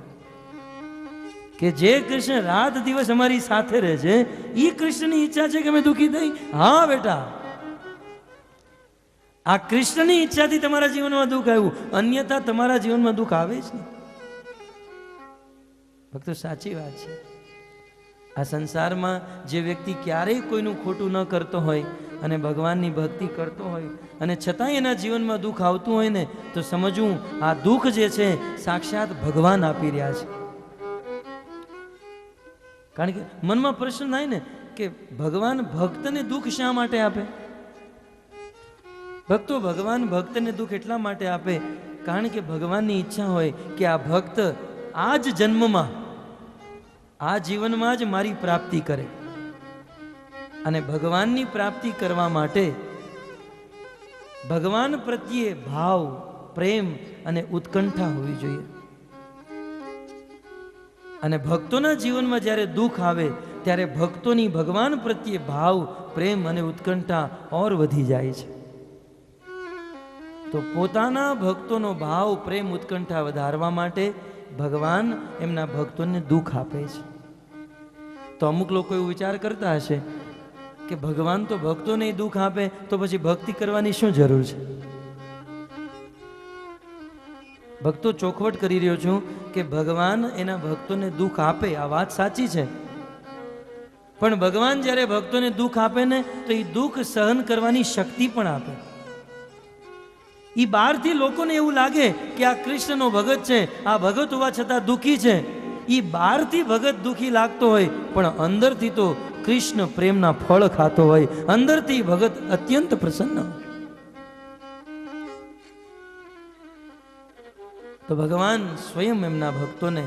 કે જે કૃષ્ણ રાત દિવસ અમારી સાથે રહે છે, એ કૃષ્ણની ઈચ્છા છે કે અમે દુઃખી થઈ? હા બેટા, આ કૃષ્ણની ઈચ્છાથી તમારા જીવનમાં દુઃખ આવ્યું, અન્યથા તમારા જીવનમાં દુઃખ આવે જ નહીં. ભક્તો, સાચી વાત છે. આ સંસારમાં જે વ્યક્તિ ક્યારેય કોઈનું ખોટું ન કરતો હોય અને ભગવાનની ભક્તિ કરતો હોય અને છતાંય એના જીવનમાં દુઃખ આવતું હોય ને, તો સમજવું આ દુઃખ જે છે સાક્ષાત ભગવાન આપી રહ્યા છે. કારણ કે મનમાં પ્રશ્ન થાય ને કે ભગવાન ભક્તને દુઃખ શા માટે આપે? ભક્તો, ભગવાન ભક્તને દુઃખ એટલા માટે આપે કારણ કે ભગવાનની ઈચ્છા હોય કે આ ભક્ત આ જ જન્મમાં, આ જીવનમાં જ મારી પ્રાપ્તિ કરે. અને ભગવાનની પ્રાપ્તિ કરવા માટે ભગવાન પ્રત્યે ભાવ, પ્રેમ અને ઉત્કંઠા હોવી જોઈએ. અને ભક્તોના જીવનમાં જ્યારે દુઃખ આવે ત્યારે ભક્તોની ભગવાન પ્રત્યે ભાવ, પ્રેમ અને ઉત્કંઠા ઓર વધી જાય છે. તો પોતાના ભક્તોનો ભાવ, પ્રેમ, ઉત્કંઠા વધારવા માટે ભગવાન એમના ભક્તોને દુઃખ આપે છે. તો અમુક લોકો એવું વિચાર કરતા હશે કે ભગવાન તો ભક્તોને દુઃખ આપે તો પછી ભક્તિ કરવાની શું જરૂર છે? ભક્તો ચોખવટ કરી રહ્યો છું કે ભગવાન એના ભક્તોને દુઃખ આપે, આ વાત સાચી છે. પણ ભગવાન જ્યારે ભક્તોને દુઃખ આપે ને તો એ દુઃખ સહન કરવાની શક્તિ પણ આપે. એ બહારથી લોકોને એવું લાગે કે આ કૃષ્ણનો ભગત છે, આ ભગત હોવા છતાં દુઃખી છે. એ બહારથી ભગત દુઃખી લાગતો હોય પણ અંદરથી તો કૃષ્ણ પ્રેમના ફળ ખાતો હોય. અંદરથી ભગત અત્યંત પ્રસન્ન હોય. તો ભગવાન સ્વયં એમના ભક્તોને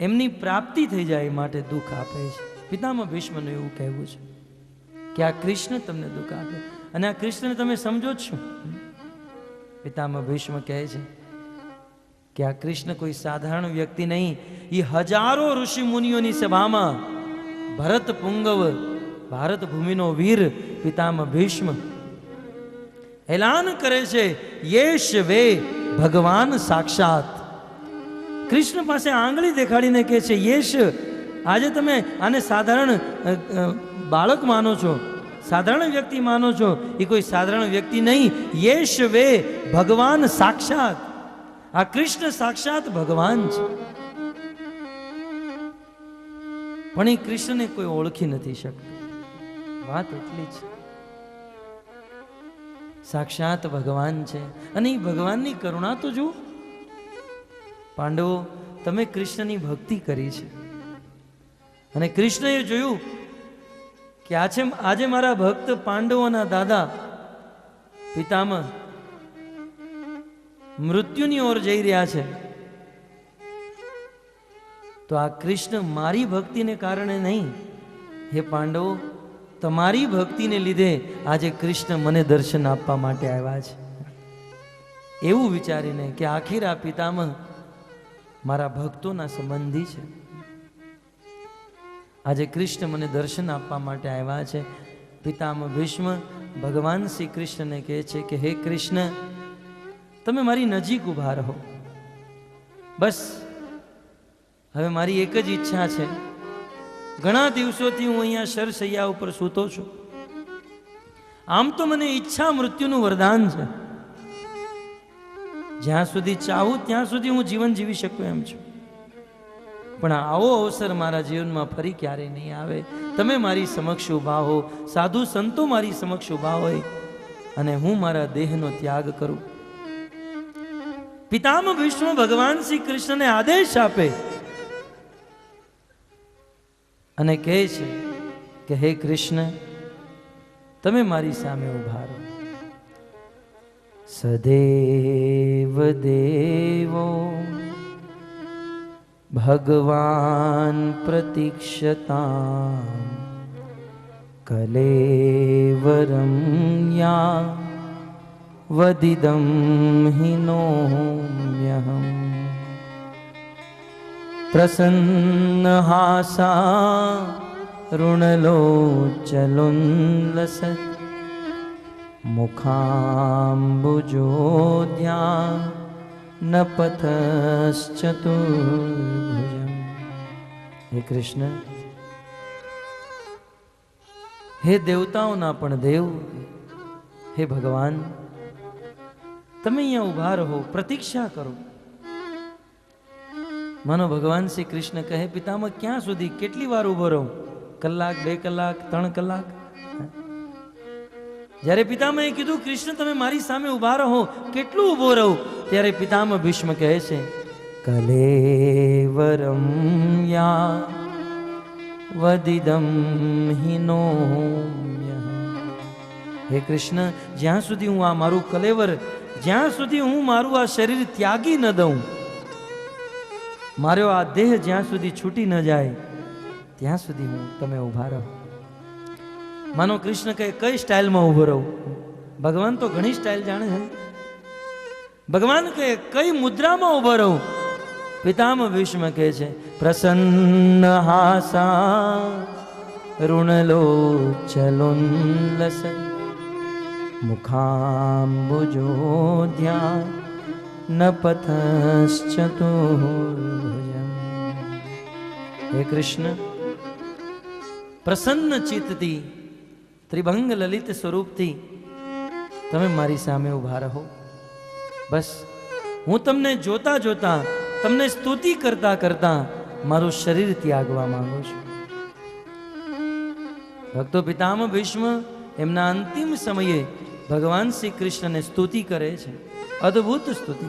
એમની પ્રાપ્તિ થઈ જાય માટે દુઃખ આપે છે. પિતામહ ભીષ્મનું એવું કહેવું છે કે આ કૃષ્ણ તમને દુઃખ આપે. અને આ કૃષ્ણને તમે સમજો જ છો. પિતામહ ભીષ્મ કહે છે કે આ કૃષ્ણ કોઈ સાધારણ વ્યક્તિ નહીં. એ હજારો ઋષિ મુનિઓની સભામાં ભરત પુંગવ, ભારત ભૂમિનો વીર પિતામહ ભીષ્મ એલાન કરે છે, યેશ વે ભગવાન સાક્ષાત. કૃષ્ણ પાસે આંગળી દેખાડીને કહે છે, યેશ, આજે તમે આને સાધારણ બાળક માનો છો, સાધારણ વ્યક્તિ માનો છો. એ કોઈ સાધારણ વ્યક્તિ નહીં. યેશ વે ભગવાન સાક્ષાત. આ કૃષ્ણ સાક્ષાત ભગવાન છે. પણ એ કૃષ્ણને કોઈ ઓળખી નથી શકતું. વાત એટલી છે. સાક્ષાત ભગવાન છે. અને એ ભગવાનની કરુણા તો જુઓ. પાંડવો, તમે કૃષ્ણની ભક્તિ કરી છે અને કૃષ્ણએ જોયું કે આજે મારા ભક્ત પાંડવોના દાદા પિતામહ મૃત્યુની ઓર જઈ રહ્યા છે. તો આ કૃષ્ણ મારી ભક્તિને કારણે નહીં, હે પાંડવો, તમારી ભક્તિને લીધે આજે કૃષ્ણ મને દર્શન આપવા માટે આવ્યા છે. એવું વિચારીને કે આખીર આ પિતામહ મારા ભક્તોના સંબંધી છે, આજે કૃષ્ણ મને દર્શન આપવા માટે આવ્યા છે. પિતામહ ભીષ્મ ભગવાન શ્રી કૃષ્ણને કહે છે કે હે કૃષ્ણ, તમે મારી નજીક ઊભા રહો. બસ હવે મારી એક જ ઈચ્છા છે. ઘણા દિવસોથી હું અહીંયા શરશૈયા ઉપર સૂતો છું. આમ તો મને ઈચ્છા મૃત્યુનું વરદાન છે. જ્યાં સુધી ચાહું ત્યાં સુધી હું જીવન જીવી શકું એમ છું. પણ આવો અવસર મારા જીવનમાં ફરી ક્યારેય નહીં આવે. તમે મારી સમક્ષ ઊભા હો, સાધુ સંતો મારી સમક્ષ ઊભા હોય અને હું મારા દેહનો ત્યાગ કરું. પિતામહ ભીષ્મ ભગવાન શ્રી કૃષ્ણને આદેશ આપે અને કહે છે કે હે કૃષ્ણ, તમે મારી સામે ઊભા રહો. સદેવ દેવો ભગવાન પ્રતીક્ષતા કલેવરમ યા વદિદમ હિનોમ્યહમ પ્રસન્નહાસા ઋણલોચલોલ્લસત મુખાંબુજોદ્યા નપથશ્ચતુર્ભુજમ. હે કૃષ્ણ, હે દેવતાઓના પણ દેવ, હે ભગવાન, તમે અહીંયા ઊભા રહો, પ્રતીક્ષા કરો. માનો ભગવાન શ્રી કૃષ્ણ કહે, પિતામહ ક્યાં સુધી, કેટલી વાર ઊભો રહું? કલાક, 2 કલાક, 3 કલાક? જ્યારે પિતામહે કીધું કૃષ્ણ તમે મારી સામે ઊભા રહો, કેટલું ઊભો રહું? ત્યારે પિતામહ ભીષ્મ કહે છે, કલેવરમ યા વદિદમ હિનોમ્યહમ. હે કૃષ્ણ, જ્યાં સુધી હું આ મારું કલેવર જ્યાં સુધી હું મારું આ શરીર ત્યાગી ન દઉં, મારો આ દેહ જ્યાં સુધી છૂટી ન જાય ત્યાં સુધી હું તમે ઊભા રહો. માનો કૃષ્ણ કહે કઈ સ્ટાઇલમાં ઊભો રહું? ભગવાન તો ઘણી સ્ટાઇલ જાણે છે. ભગવાન કહે કઈ મુદ્રામાં ઊભો રહું? પિતામહ ભીષ્મ કહે છે પ્રસન્ન હાસા ઋણલોચલોલ્લસ મુખાંબુજોધ્યા ન પથશ્ચતુર્ભુજમ. હે કૃષ્ણ, પ્રસન્ન ચિત્તથી ત્રિભંગ લલિત સ્વરૂપથી તમે મારી સામે ઊભા રહો. બસ હું તમને જોતા જોતા, તમને સ્તુતિ કરતા કરતા મારું શરીર ત્યાગવા માંગુ છું. ભક્તો, પિતામહ ભીષ્મ એમના અંતિમ સમયે ભગવાન શ્રી કૃષ્ણને સ્તુતિ કરે છે, અદ્ભુત સ્તુતિ.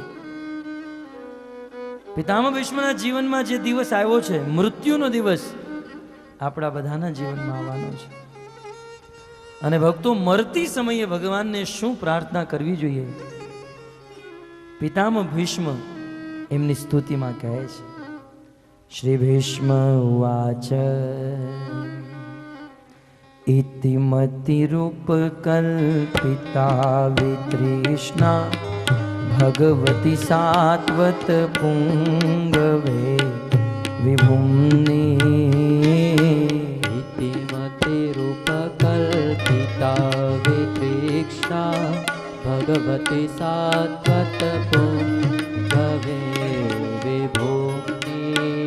પિતામહ ભીષ્મના જીવનમાં જે દિવસ આવ્યો છે, મૃત્યુનો દિવસ, આપણા બધાના જીવનમાં આવવાનો છે. અને ભક્તો, મરતી સમયે ભગવાનને શું પ્રાર્થના કરવી જોઈએ? પિતામહ ભીષ્મ એમની સ્તુતિમાં કહે છે, શ્રી ભીષ્મ ઉવાચ ઇતિમતિરૂપ કલ્પિતા વિતૃષ્ણા ભગવતી સાત્વત પુંગવે વિભુમ્ની. ઇતિમતિરૂપ કલ્પિતા વિતૃષ્ણા ભગવતી સાત્વત પુંગવે વિભુમ્ની.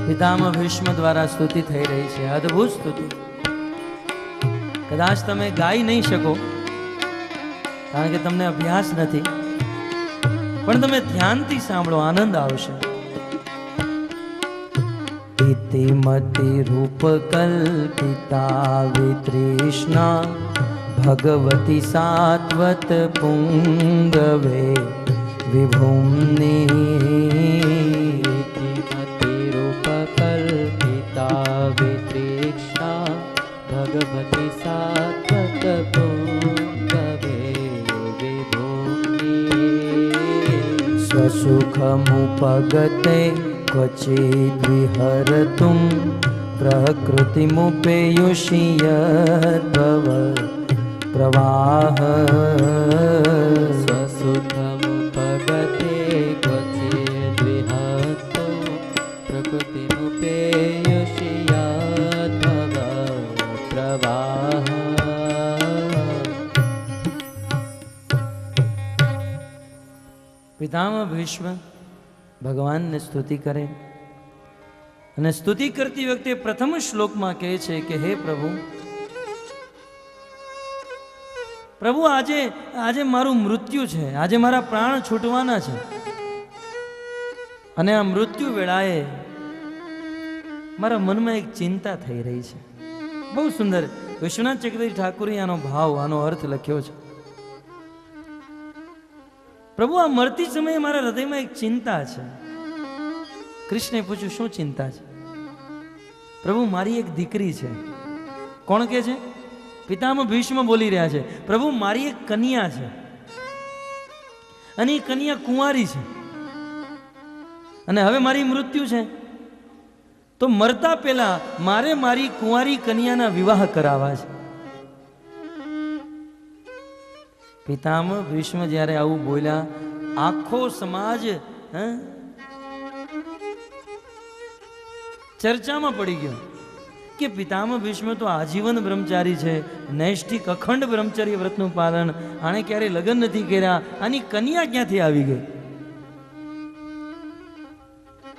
પિતામહ ભીષ્મ દ્વારા સ્તુતિ થઈ રહી છે, અદ્ભુત સ્તુતિ. કદાચ તમે ગાઈ નહીં શકો કારણ કે તમને અભ્યાસ નથી, પણ તમે ધ્યાનથી સાંભળો, આનંદ આવશે. ઇતિમતિ રૂપ કલ્પિતા વિતૃષ્ણા ભગવતી સાત્વત પુંગવે વિભુમ્ની. વિતૃષ્ણા ભગવતી સાત્વત પુંગવે વિભુમ્ની. સ્વસુખમુપગતે ક્વચિદ વિહરતુમ પ્રકૃતિમુપેયુષી યદ્ભવ પ્રવાહ. સ્વસુખમુપગતે ક્વચિદ વિહરતુમ પ્રકૃતિમુપેયુષી યદ્ભવ પ્રવાહ. પિતામહ ભીષ્મ ભગવાનને સ્તુતિ કરે, અને સ્તુતિ કરતી વખતે પ્રથમ શ્લોકમાં કહે છે કે હે પ્રભુ, પ્રભુ આજે મારું મૃત્યુ છે, આજે મારા પ્રાણ છૂટવાના છે, અને આ મૃત્યુ વેળાએ મારા મનમાં એક ચિંતા થઈ રહી છે. બહુ સુંદર વિશ્વનાથ ચક્રવર્તી ઠાકુરે આનો ભાવ, આનો અર્થ લખ્યો છે. પ્રભુ, આ મરતી સમયે મારા હૃદયમાં એક ચિંતા છે. કૃષ્ણે પૂછ્યું શું ચિંતા છે? પ્રભુ, મારી એક દીકરી છે. કોણ કે છે? પિતામહ ભીષ્મ બોલી રહ્યા છે. પ્રભુ, મારી એક કન્યા છે, અને એ કન્યા કુંવારી છે, અને હવે મારી મૃત્યુ છે, તો મરતા પહેલા મારે મારી કુંવારી કન્યાના વિવાહ કરાવવા છે. પિતામહ ભીષ્મ જ્યારે આવું બોલ્યા, આખો સમાજ ચર્ચામાં પડી ગયો કે પિતામહ ભીષ્મ તો આજીવન બ્રહ્મચારી છે, નૈષ્ઠિક અખંડ બ્રહ્મચર્ય વ્રતનું પાલન, આણે ક્યારે લગ્ન નથી કર્યા, આની કન્યા ક્યાંથી આવી ગઈ?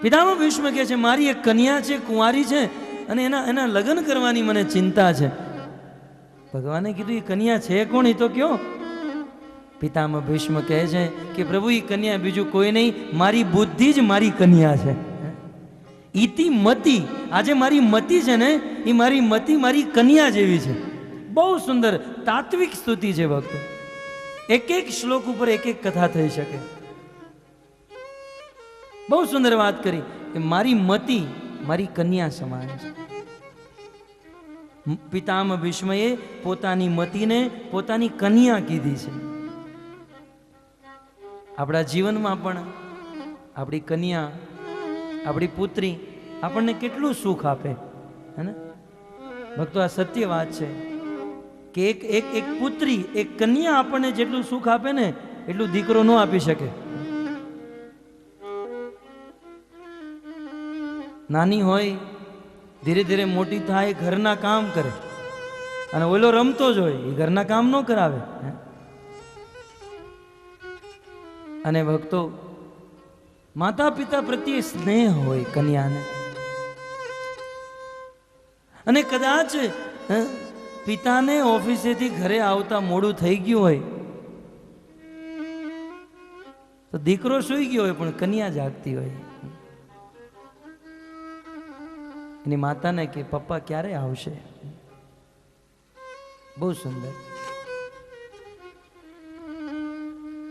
પિતામહ ભીષ્મ કહે છે મારી એક કન્યા છે, કુંવારી છે, અને એના લગ્ન કરવાની મને ચિંતા છે. ભગવાને કીધું એ કન્યા છે કોણ? એ તો કયો. પિતામહ ભીષ્મ કહે છે કે પ્રભુ, એ કન્યા બીજું કોઈ નહીં, મારી બુદ્ધિ જ મારી કન્યા છે. ઇતિ મતિ, આજે મારી મતિ છે ને, એ મારી મતિ મારી કન્યા જેવી છે. બહુ સુંદર તાત્વિક સ્તુતિ છે ભક્તો. એક એક શ્લોક ઉપર એક એક કથા થઈ શકે. બહુ સુંદર વાત કરી કે મારી મતિ મારી કન્યા સમાન છે. પિતામહ ભીષ્મએ પોતાની મતિને પોતાની કન્યા કીધી છે. આપણા જીવનમાં પણ આપણી કન્યા, આપણી પુત્રી આપણને કેટલું સુખ આપે, હે ને ભક્તો? આ સત્ય વાત છે કે એક એક એક પુત્રી, એક કન્યા આપણને જેટલું સુખ આપે ને એટલું દીકરો ન આપી શકે. નાની હોય, ધીરે ધીરે મોટી થાય, ઘરના કામ કરે, અને ઓલો રમતો જ હોય, એ ઘરના કામ ન કરાવે. અને ભક્તો, માતા પિતા પ્રત્યે સ્નેહ હોય કન્યાને, અને કદાચ પિતાને ઓફિસેથી ઘરે આવતા મોડું થઈ ગયું હોય તો દીકરો સૂઈ ગયો હોય પણ કન્યા જાગતી હોય. એની માતાને કે પપ્પા ક્યારે આવશે? બહુ સુંદર,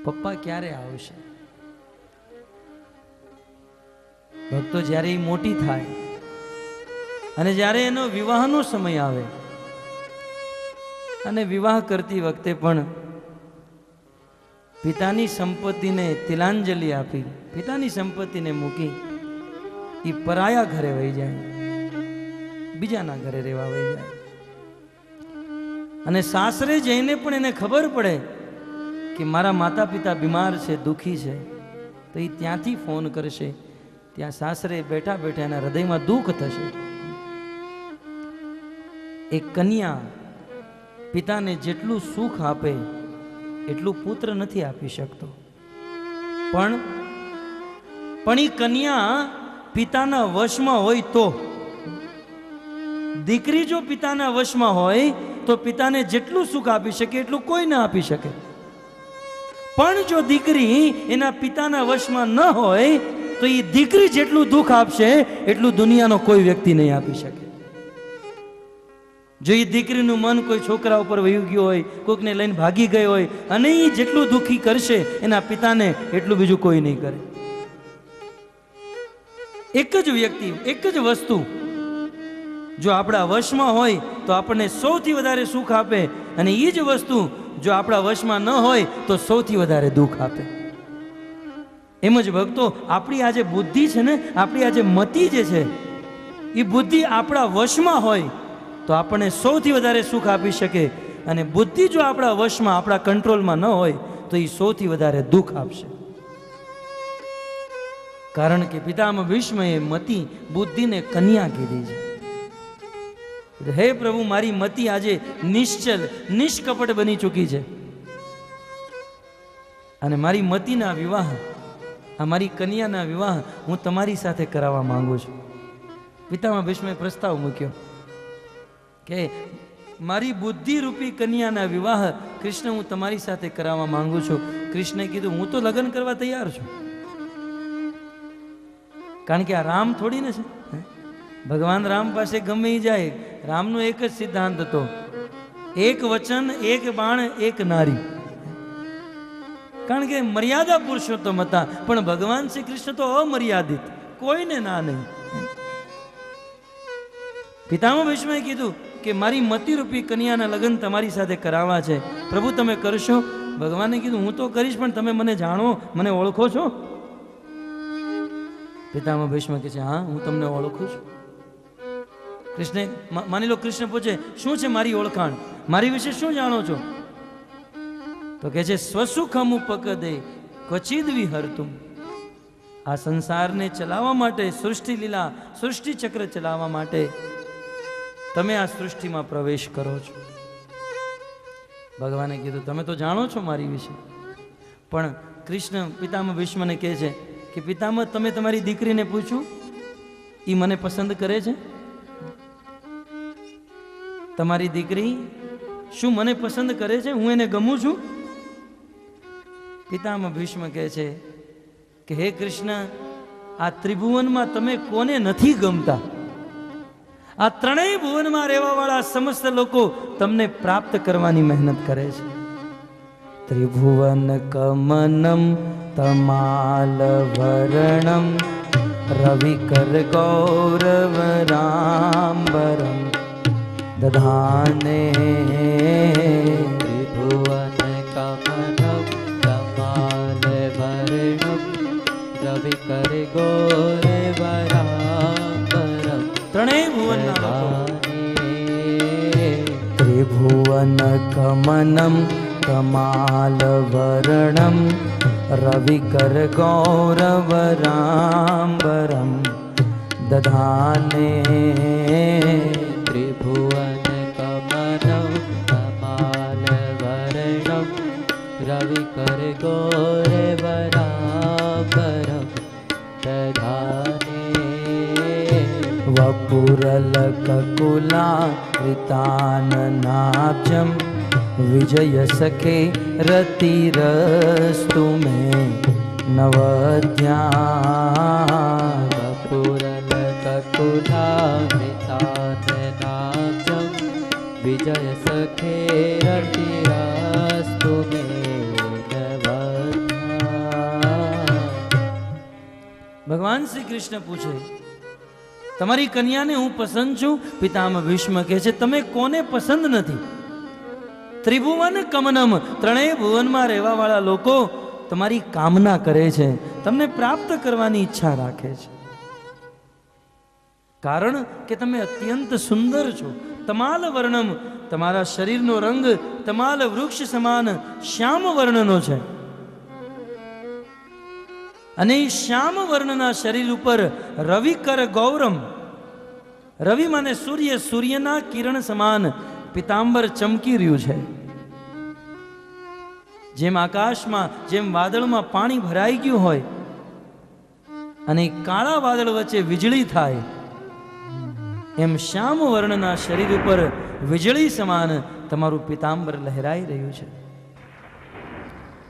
પપ્પા ક્યારે આવશે? ભક્તો, જ્યારે એ મોટી થાય અને જ્યારે એનો વિવાહનો સમય આવે, અને વિવાહ કરતી વખતે પણ પિતાની સંપત્તિને તિલાંજલિ આપી, પિતાની સંપત્તિને મૂકી એ પરાયા ઘરે વહી જાય, બીજાના ઘરે રહેવા વહી જાય. અને સાસરે જઈને પણ એને ખબર પડે કે મારા માતા પિતા બીમાર છે, દુઃખી છે, તો એ ત્યાંથી ફોન કરશે. ત્યાં સાસરે બેઠા બેઠા એના હૃદયમાં દુઃખ થશે. એક કન્યા પિતાને જેટલું સુખ આપે એટલું પુત્ર નથી આપી શકતો. પણ એ કન્યા પિતાના વશમાં હોય તો, દીકરી જો પિતાના વશમાં હોય તો પિતાને જેટલું સુખ આપી શકે એટલું કોઈ ના આપી શકે. પણ જો દીકરી એના પિતાના વશમાં ન હોય તો એ દીકરી જેટલું દુઃખ આપશે એટલું દુનિયાનો કોઈ વ્યક્તિ નહીં આપી શકે. જો એ દીકરીનું મન કોઈ છોકરા ઉપર વહી ગયું હોય, કોઈકને લઈને ભાગી ગઈ હોય, અને એ જેટલું દુઃખી કરશે એના પિતાને એટલું બીજું કોઈ નહીં કરે. એક જ વ્યક્તિ, એક જ વસ્તુ જો આપણા વશમાં હોય તો આપણને સૌથી વધારે સુખ આપે, અને એ જ વસ્તુ જો આપણા વશમાં ન હોય તો સૌથી વધારે દુઃખ આપે. એમ જ ભક્તો, આપણી આ જે બુદ્ધિ છે ને, આપણી આ જે મતિ જે છે, એ બુદ્ધિ આપણા વશમાં હોય તો આપણને સૌથી વધારે સુખ આપી શકે, અને બુદ્ધિ જો આપણા વશમાં, આપણા કંટ્રોલમાં ન હોય તો એ સૌથી વધારે દુઃખ આપશે. કારણ કે પિતામહ ભીષ્મએ મતિ, બુદ્ધિને કન્યા કીધી છે. હે પ્રભુ, મારી મતિ આજે નિશ્ચલ, નિષ્કપટ બની ચૂકી છે, અને મારી મતિના વિવાહ, આ મારી કન્યાના વિવાહ હું તમારી સાથે કરાવવા માંગુ છું. પિતામહ ભીષ્મએ પ્રસ્તાવ મૂક્યો કે મારી બુદ્ધિ રૂપી કન્યાના વિવાહ કૃષ્ણ હું તમારી સાથે કરાવવા માંગુ છું. કૃષ્ણે કીધું હું તો લગ્ન કરવા તૈયાર છું, કારણ કે આ રામ થોડી ને છે. ભગવાન રામ પાસે ગમે એ જાય, રામનો એક જ સિદ્ધાંત હતો, એક વચન, એક બાણ, એક નારી. કારણ કે મર્યાદા પુરુષોત્તમ હતા, પણ ભગવાન શ્રી કૃષ્ણ તો અમર્યાદિત, કોઈને ના નહીં. પિતામહ ભીષ્મએ કીધું કે મારી મતિરૂપી કન્યાના લગ્ન તમારી સાથે કરાવવા છે, પ્રભુ તમે કરશો? ભગવાને કીધું હું તો કરીશ, પણ તમે મને જાણો, મને ઓળખો છો? પિતામહ ભીષ્મ કહે છે હા, હું તમને ઓળખું છું. કૃષ્ણ, માની લો કૃષ્ણ પૂછે શું છે મારી ઓળખાણ, મારી વિશે શું જાણો છો? તો કહે છે સ્વસુખમ ઉપકદે ક્વચિદ વિહર્તુમ. આ સંસારને ચલાવવા માટે, સૃષ્ટિ લીલા, સૃષ્ટિ ચક્ર ચલાવવા માટે તમે આ સૃષ્ટિમાં પ્રવેશ કરો છો. ભગવાને કીધું તમે તો જાણો છો મારી વિશે. પણ કૃષ્ણ પિતામહ ભીષ્મને કહે છે કે પિતામહ, તમે તમારી દીકરીને પૂછ્યું એ મને પસંદ કરે છે? તમારી દીકરી શું મને પસંદ કરે છે? હું એને ગમું છું? પિતામહ ભીષ્મ કહે છે કે હે કૃષ્ણ, આ ત્રિભુવનમાં તમે કોને નથી ગમતા? આ ત્રણેય ભુવનમાં રહેવા વાળા સમસ્ત લોકો તમને પ્રાપ્ત કરવાની મહેનત કરે છે. ત્રિભુવન કમનમ તમાલ વર્ણમ રવિકર ગૌરવ રામબરમ દધાને. ત્રિભુવન કમનમ તમાલ कर गोरे वरांबरम ત્રણેય ભુવનના લોકો त्रिभुवन કમનમ કમાલવર્ણમ રવિકર ગૌરવરાંબરમ દધાને त्रिभुवन कमलं कमालवर्णं रविकर गौरवरांबरं दधाने વપુરલકકુલા વિતાનનાબ્જમ વિજય સખે રતિરસ્તુ મે નવધ્યા वपुरलककुलामृताननाब्जं विजय सखे रतिरस्तु मे नवध्या। ભગવાન શ્રી કૃષ્ણ પૂછે તમારી કન્યાને હું પસંદ છું. પિતામહ ભીષ્મ કહે છે તમે કોને પસંદ નથી? ત્રિભુવન કમનમ ત્રણેય ભુવનમાં રહેવા વાળા લોકો તમારી કામના કરે છે, તમને પ્રાપ્ત કરવાની ઈચ્છા રાખે છે. કારણ કે તમે અત્યંત સુંદર છો. તમાલ વર્ણમ તમારા શરીરનો રંગ તમાલ વૃક્ષ સમાન શ્યામ વર્ણનો છે અને શ્યામ વર્ણના શરીર ઉપર રવિકર ગૌરમ, રવિ માને સૂર્ય, સૂર્યના કિરણ સમાન પિતાંબર ચમકી રહ્યું છે. જેમ આકાશમાં જેમ વાદળમાં પાણી ભરાઈ ગયું હોય અને કાળા વાદળ વચ્ચે વીજળી થાય એમ શ્યામ વર્ણના શરીર ઉપર વીજળી સમાન તમારું પિતાંબર લહેરાઈ રહ્યું છે.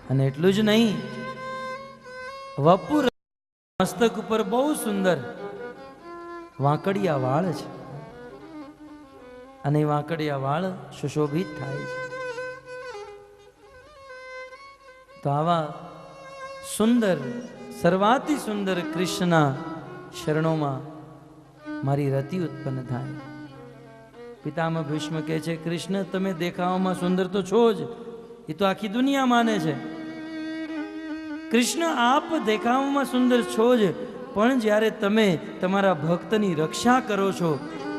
અને એટલું જ નહીં, વપુર મસ્તક ઉપર બહુ સુંદર વાંકડિયા વાળ છે અને વાંકડિયા વાળ સુશોભિત થાય છે. તો આવા સુંદર સર્વાતિ સુંદર કૃષ્ણના શરણોમાં મારી રતિ ઉત્પન્ન થાય. પિતામહ ભીષ્મ કહે છે કૃષ્ણ તમે દેખાવામાં સુંદર તો છો જ, એ તો આખી દુનિયા માને છે. કૃષ્ણ આપ દેખાવામાં સુંદર છો જ, પણ જ્યારે તમે તમારા ભક્તની રક્ષા કરો છો,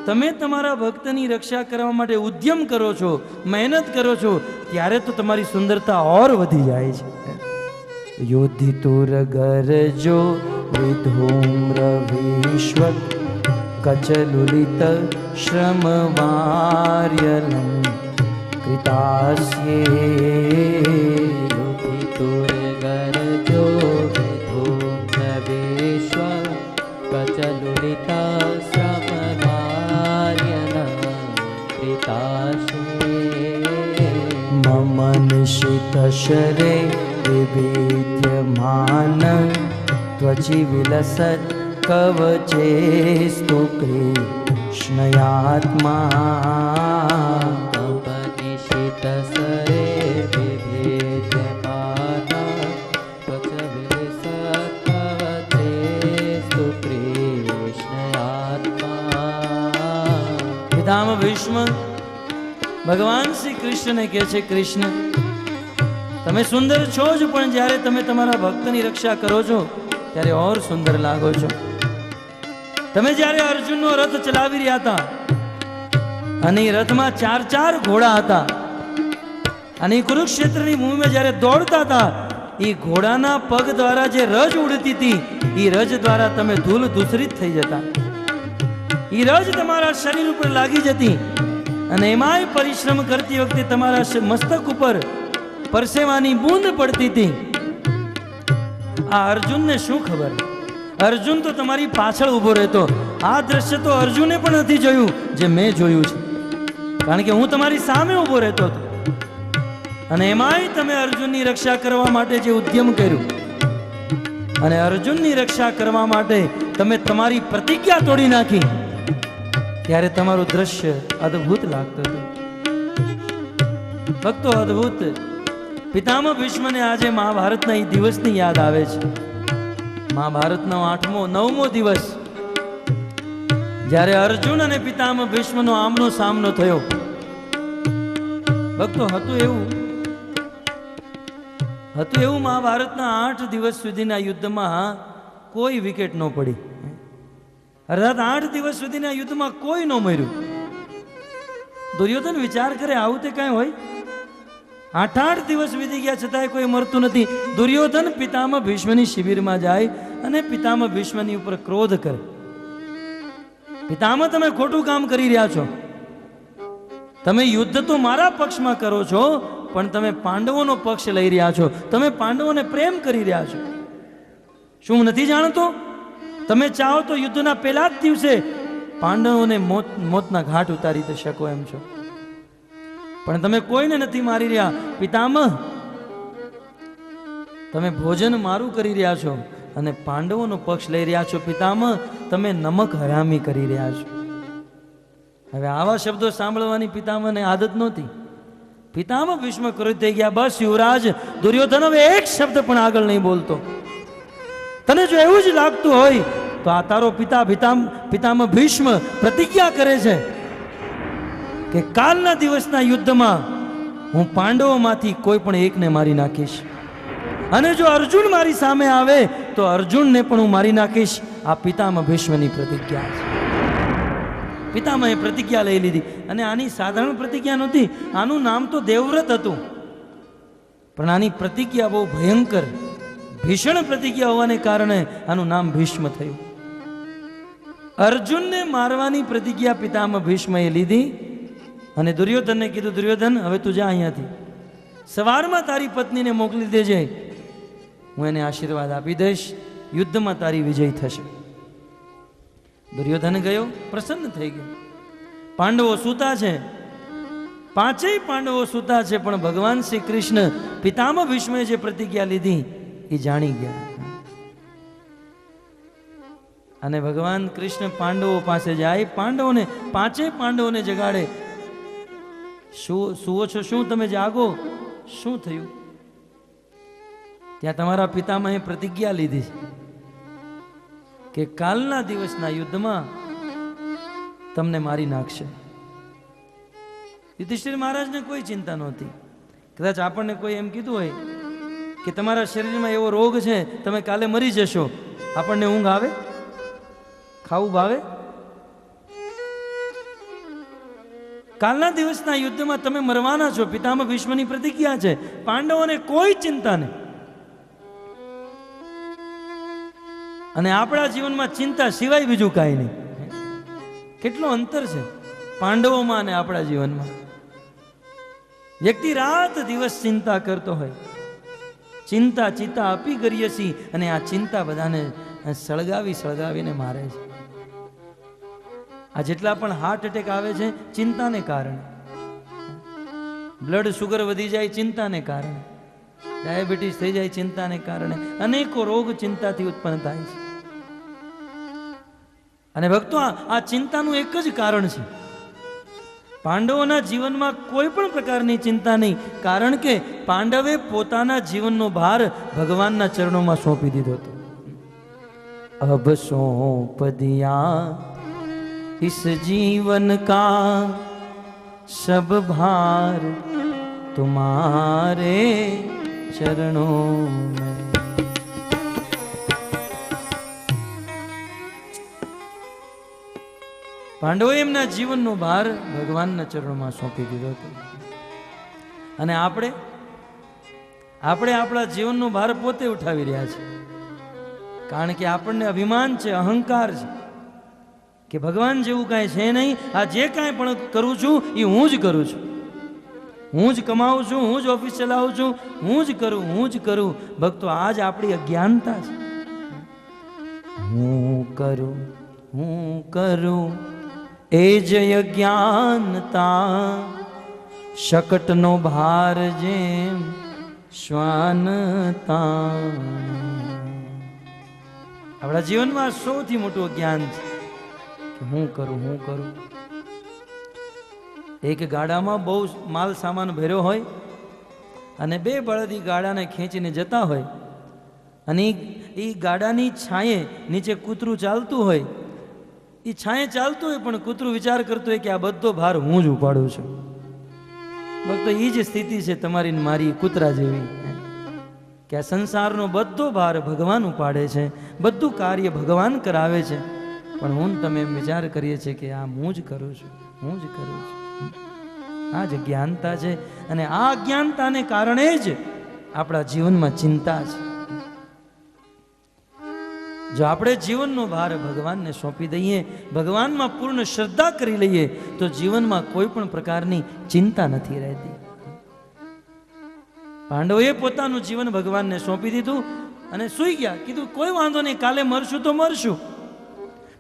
તમે તમારા ભક્તની રક્ષા કરવા માટે ઉદ્યમ કરો છો, મહેનત કરો છો, ત્યારે તો તમારી સુંદરતા ઓર વધી જાય છે. યોધિતુર ગરજો વિધૂમ્ર વિશ્વ કચલુલિત શ્રમવાર્યલં કૃતાસ્યે योधितुर गरजो विधूम्रविश्व कचलुलिता श्रमवार्यलं कृताश्रे मम निशितशरे विविद्यमान त्वचि विलसत् कवचेस्तु कृष्णयात्मा उपनिषितसरे विभेद्यमाना त्वचविलसत्कवचेस्तु कृष्णयात्मा। પિતામહ ભીષ્મ ભગવાન શ્રી કૃષ્ણને કહે છે કૃષ્ણ તમે સુંદર છો જ, પણ જ્યારે તમે તમારા ભક્તની રક્ષા કરો છો ત્યારે ઓર સુંદર લાગો છો. તમે જ્યારે અર્જુનનો રથ ચલાવી રહ્યા હતા અને એ રથમાં 4 ઘોડા હતા અને એ કુરુક્ષેત્રની ભૂમિમાં જ્યારે દોડતા હતા, એ ઘોડાના પગ દ્વારા જે રજ ઉડતી હતી એ રજ દ્વારા તમે ધૂલ ધૂસરિત થઈ જતા. એ રજ તમારા શરીર ઉપર લાગી જતી અને એમાંય પરિશ્રમ કરતી વખતે તમારા મસ્તક ઉપર પરસેવાની બૂંદ પડતી હતી. આ અર્જુનને શું ખબર? અર્જુન તો તમારી પાછળ ઊભો રહેતો. આ દ્રશ્ય તો અર્જુને પણ નથી જોયું જે મેં જોયું છે, કારણ કે હું તમારી સામે ઊભો રહેતો હતો. અને એમાંય તમે અર્જુનની રક્ષા કરવા માટે જે ઉદ્યમ કર્યું અને અર્જુનની રક્ષા કરવા માટે તમે તમારી પ્રતિજ્ઞા તોડી નાખી, ત્યારે તમારું દ્રશ્ય અદ્ભુત લાગતું હતું. ભક્તો અદ્ભુત. પિતામહ ભીષ્મને આજે મહાભારતના એ દિવસની યાદ આવે છે. મહાભારતનો 9મો દિવસ, જ્યારે અર્જુન અને પિતામહ ભીષ્મનો આમનો સામનો થયો. ભક્તો હતું એવું મહાભારતના 8 દિવસ સુધીના યુદ્ધમાં કોઈ વિકેટ ન પડી, અર્થાત 8 દિવસ સુધીના યુદ્ધમાં કોઈ ન મર્યું. દુર્યોધન વિચાર કરે આવું તે કાંઈ હોય? 8 દિવસ વીતી ગયા છતાંય કોઈ મરતું નથી. દુર્યોધન પિતામહ ભીષ્મની શિબિરમાં જાય અને પિતામહ ભીષ્મની ઉપર ક્રોધ કરે. પિતામહ, તમે ખોટું કામ કરી રહ્યા છો. તમે યુદ્ધ તો મારા પક્ષમાં કરો છો, પણ તમે પાંડવોનો પક્ષ લઈ રહ્યા છો. તમે પાંડવોને પ્રેમ કરી રહ્યા છો. શું હું નથી જાણતો? તમે ચાહો તો યુદ્ધના પહેલા જ દિવસે પાંડવોને મોતના ઘાટ ઉતારી શકો એમ છો, પણ તમે કોઈને નથી મારી રહ્યા. પિતામહ, તમે ભોજન મારું કરી રહ્યા છો અને પાંડવોનો પક્ષ લઈ રહ્યા છો. પિતામહ, તમે નમક હરામી કરી રહ્યા છો. હવે આવા શબ્દો સાંભળવાની પિતામહને આદત નહોતી. પિતામહ ભીષ્મ ક્રોધિત થઈ ગયા. બસ યુવરાજ, દુર્યોધન હવે એક શબ્દ પણ આગળ નહીં બોલતો. તને જો એવું જ લાગતું હોય તો આ તારો પિતામહ ભીષ્મ પ્રતિજ્ઞા કરે છે કે કાલના દિવસના યુદ્ધમાં હું પાંડવોમાંથી કોઈ પણ એકને મારી નાખીશ, અને જો અર્જુન મારી સામે આવે તો અર્જુનને પણ હું મારી નાખીશ. આ પિતામહ ભીષ્મની પ્રતિજ્ઞા છે. પિતામહે પ્રતિજ્ઞા લઈ લીધી, અને આની સાધારણ પ્રતિજ્ઞા નહોતી. આનું નામ તો દેવવ્રત હતું, પણ આની પ્રતિજ્ઞા બહુ ભયંકર ભીષણ પ્રતિજ્ઞા હોવાને કારણે આનું નામ ભીષ્મ થયું. અર્જુનને મારવાની પ્રતિજ્ઞા પિતામહ ભીષ્મએ લીધી અને દુર્યોધનને કીધું, દુર્યોધન, હવે તું જા અહીંયાથી. સવારમાં તારી પત્નીને મોકલી દેજે, હું એને આશીર્વાદ આપી દઈશ, યુદ્ધમાં તારી વિજય થશે. દુર્યોધન ગયો, પ્રસન્ન થઈ ગયો. પાંડવો સૂતા છે, 5 પાંડવો સૂતા છે, પણ ભગવાન શ્રી કૃષ્ણ પિતામહ ભીષ્મએ જે પ્રતિજ્ઞા લીધી એ જાણી ગયા. અને ભગવાન કૃષ્ણ પાંડવો પાસે જાય, પાંડવોને 5 પાંડવોને જગાડે. સુવો છો? શું તમે જાગો? શું થયું? ત્યાં તમારા પિતામહે પ્રતિજ્ઞા લીધી કે કાલના દિવસના યુદ્ધમાં તમને મારી નાખશે. યુધિષ્ઠિર મહારાજને કોઈ ચિંતા નહોતી. કદાચ આપણને કોઈ એમ કીધું હોય કે તમારા શરીરમાં એવો રોગ છે, તમે કાલે મરી જશો, આપણને ઊંઘ આવે? ખાવું ભાવે? કાલના દિવસના યુદ્ધમાં તમે મરવાના છો, પિતામહ ભીષ્મની પ્રતિજ્ઞા છે. પાંડવોને કોઈ ચિંતા નહીં. અને આપણા જીવનમાં ચિંતા સિવાય બીજું કાંઈ નહીં. કેટલો અંતર છે પાંડવોમાં અને આપણા જીવનમાં. વ્યક્તિ રાત દિવસ ચિંતા કરતો હોય. ચિંતા ચિત્તા અપી કરીયસી, અને આ ચિંતા બધાને સળગાવીને મારે છે. આ જેટલા પણ હાર્ટ એટેક આવે છે ચિંતાને કારણે, બ્લડ શુગર વધી જાય ચિંતાને કારણે, ડાયાબિટીસ થઈ જાય ચિંતાને કારણે, અનેકો રોગ ચિંતાથી ઉત્પન્ન થાય છે. અને ભક્તો, આ ચિંતાનું એક જ કારણ છે. પાંડવોના જીવનમાં કોઈ પણ પ્રકારની ચિંતા નહીં, કારણ કે પાંડવે પોતાના જીવનનો ભાર ભગવાનના ચરણોમાં સોંપી દીધો હતો. અબ સોંપ દિયા इस जीवन का सब भार तुम्हारे चरणों में. પાંડવોએ એમના જીવનનો ભાર ભગવાનના ચરણોમાં સોંપી દીધો હતો. અને આપણે આપણા જીવનનો ભાર પોતે ઉઠાવી રહ્યા છીએ, કારણ કે આપણને અભિમાન છે, અહંકાર છે કે ભગવાન જેવું કાંઈ છે નહીં. આ જે કાંઈ પણ કરું છું એ હું જ કરું છું, હું જ કમાવું છું, હું જ ઓફિસ ચલાવું છું, હું જ કરું. ભક્તો, આજ આપણી અજ્ઞાનતા છે. હું કરું એ જ અજ્ઞાનતા, શકટનો ભાર જેમ શ્વાનતા. આપણા જીવનમાં સૌથી મોટું જ્ઞાન છે કે હું કરું. એક ગાડામાં બહુ માલ સામાન ભર્યો હોય અને 2 બળદી ગાડાને ખેંચીને જતા હોય, અને એ ગાડાની છાંયે નીચે કૂતરું ચાલતું હોય. એ છાંયે ચાલતું હોય પણ કૂતરું વિચાર કરતું હોય કે આ બધો ભાર હું જ ઉપાડું છું. ભક્તો, એ જ સ્થિતિ છે તમારી મારી કૂતરા જેવી, કે આ સંસારનો બધો ભાર ભગવાન ઉપાડે છે. બધું કાર્ય ભગવાન કરાવે છે, પણ હું ને તમે એમ વિચાર કરીએ છીએ કે આ હું જ કરું છું, હું જ કરું છું. આ જ અજ્ઞાનતા છે, અને આ અજ્ઞાનતાને કારણે જ આપણા જીવનમાં ચિંતા છે. જો આપણે જીવનનો ભાર ભગવાનને સોંપી દઈએ, ભગવાનમાં પૂર્ણ શ્રદ્ધા કરી લઈએ, તો જીવનમાં કોઈ પણ પ્રકારની ચિંતા નથી રહેતી. પાંડવોએ પોતાનું જીવન ભગવાનને સોંપી દીધું અને સૂઈ ગયા. કીધું કોઈ વાંધો નહીં, કાલે મરશું તો મરશું.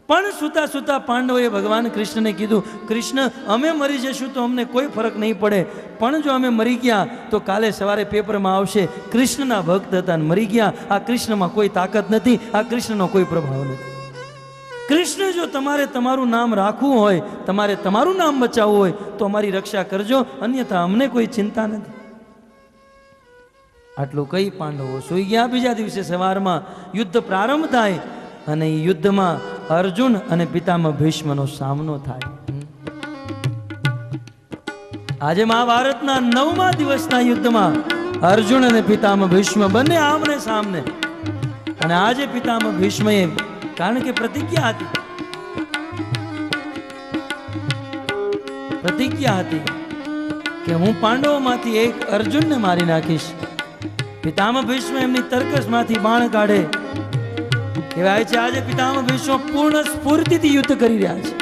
પણ સુતા સુતા પાંડવોએ ભગવાન કૃષ્ણને કીધું, કૃષ્ણ અમે મરી જશું તો અમને કોઈ ફરક નહીં પડે, પણ જો અમે મરી ગયા તો કાલે સવારે પેપરમાં આવશે કૃષ્ણના ભક્ત હતા અને મરી ગયા. આ કૃષ્ણમાં કોઈ તાકાત નથી, આ કૃષ્ણનો કોઈ પ્રભાવ નથી. કૃષ્ણ જો તમારે તમારું નામ રાખવું હોય, તમારે તમારું નામ બચાવવું હોય તો અમારી રક્ષા કરજો, અન્યથા અમને કોઈ ચિંતા નથી. આટલું કઈ પાંડવો સૂઈ ગયા. બીજા દિવસે સવારમાં યુદ્ધ પ્રારંભ થાય અને એ યુદ્ધમાં અર્જુન અને પિતામહ ભીષ્મનો સામનો થાય. આજે મહાભારતના 9મા દિવસના યુદ્ધમાં અર્જુન અને પિતામહ ભીષ્મ બંને આમને સામને. અને આજે પિતામહ ભીષ્મએ, કારણ કે પ્રતિજ્ઞા હતી કે હું પાંડવોમાંથી એક અર્જુનને મારી નાખીશ. પિતામહ ભીષ્મ એમની તર્કસમાંથી બાણ કાઢે. કહેવાય છે આજે પિતામહ ભીષ્મ પૂર્ણ સ્ફૂર્તિથી યુદ્ધ કરી રહ્યા છે.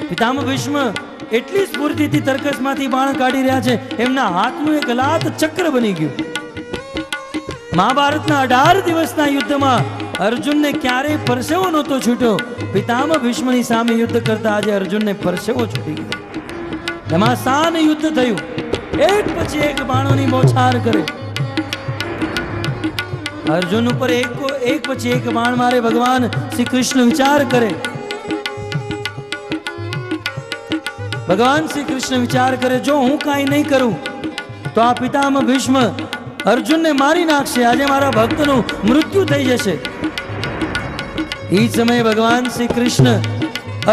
પિતામહ ભીષ્મ એટલી સ્ફૂર્તિથી તર્કસમાંથી બાણ કાઢી રહ્યા છે, એમના હાથનું એક લાત ચક્ર બની ગયું. મહાભારતના 18 દિવસના યુદ્ધમાં અર્જુનને ક્યારેય પરસેવો નહોતો છૂટ્યો. પિતામહ ભીષ્મની સામે યુદ્ધ કરતા આજે અર્જુનને પરસેવો છૂટી ગયો. ઘમાસાન યુદ્ધ થયું. એક પછી એક બાણોની બોછાર કરે. અર્જુન ઉપર એક પછી એક બાણ મારે. ભગવાન શ્રી કૃષ્ણ વિચાર કરે. ભગવાન શ્રી કૃષ્ણ વિચાર કરે, જો હું કાંઈ નહીં કરું તો આ પિતામહ ભીષ્મ અર્જુનને મારી નાખશે. આજે મારા ભક્તનું મૃત્યુ થઈ જશે. એ સમયે ભગવાન શ્રી કૃષ્ણ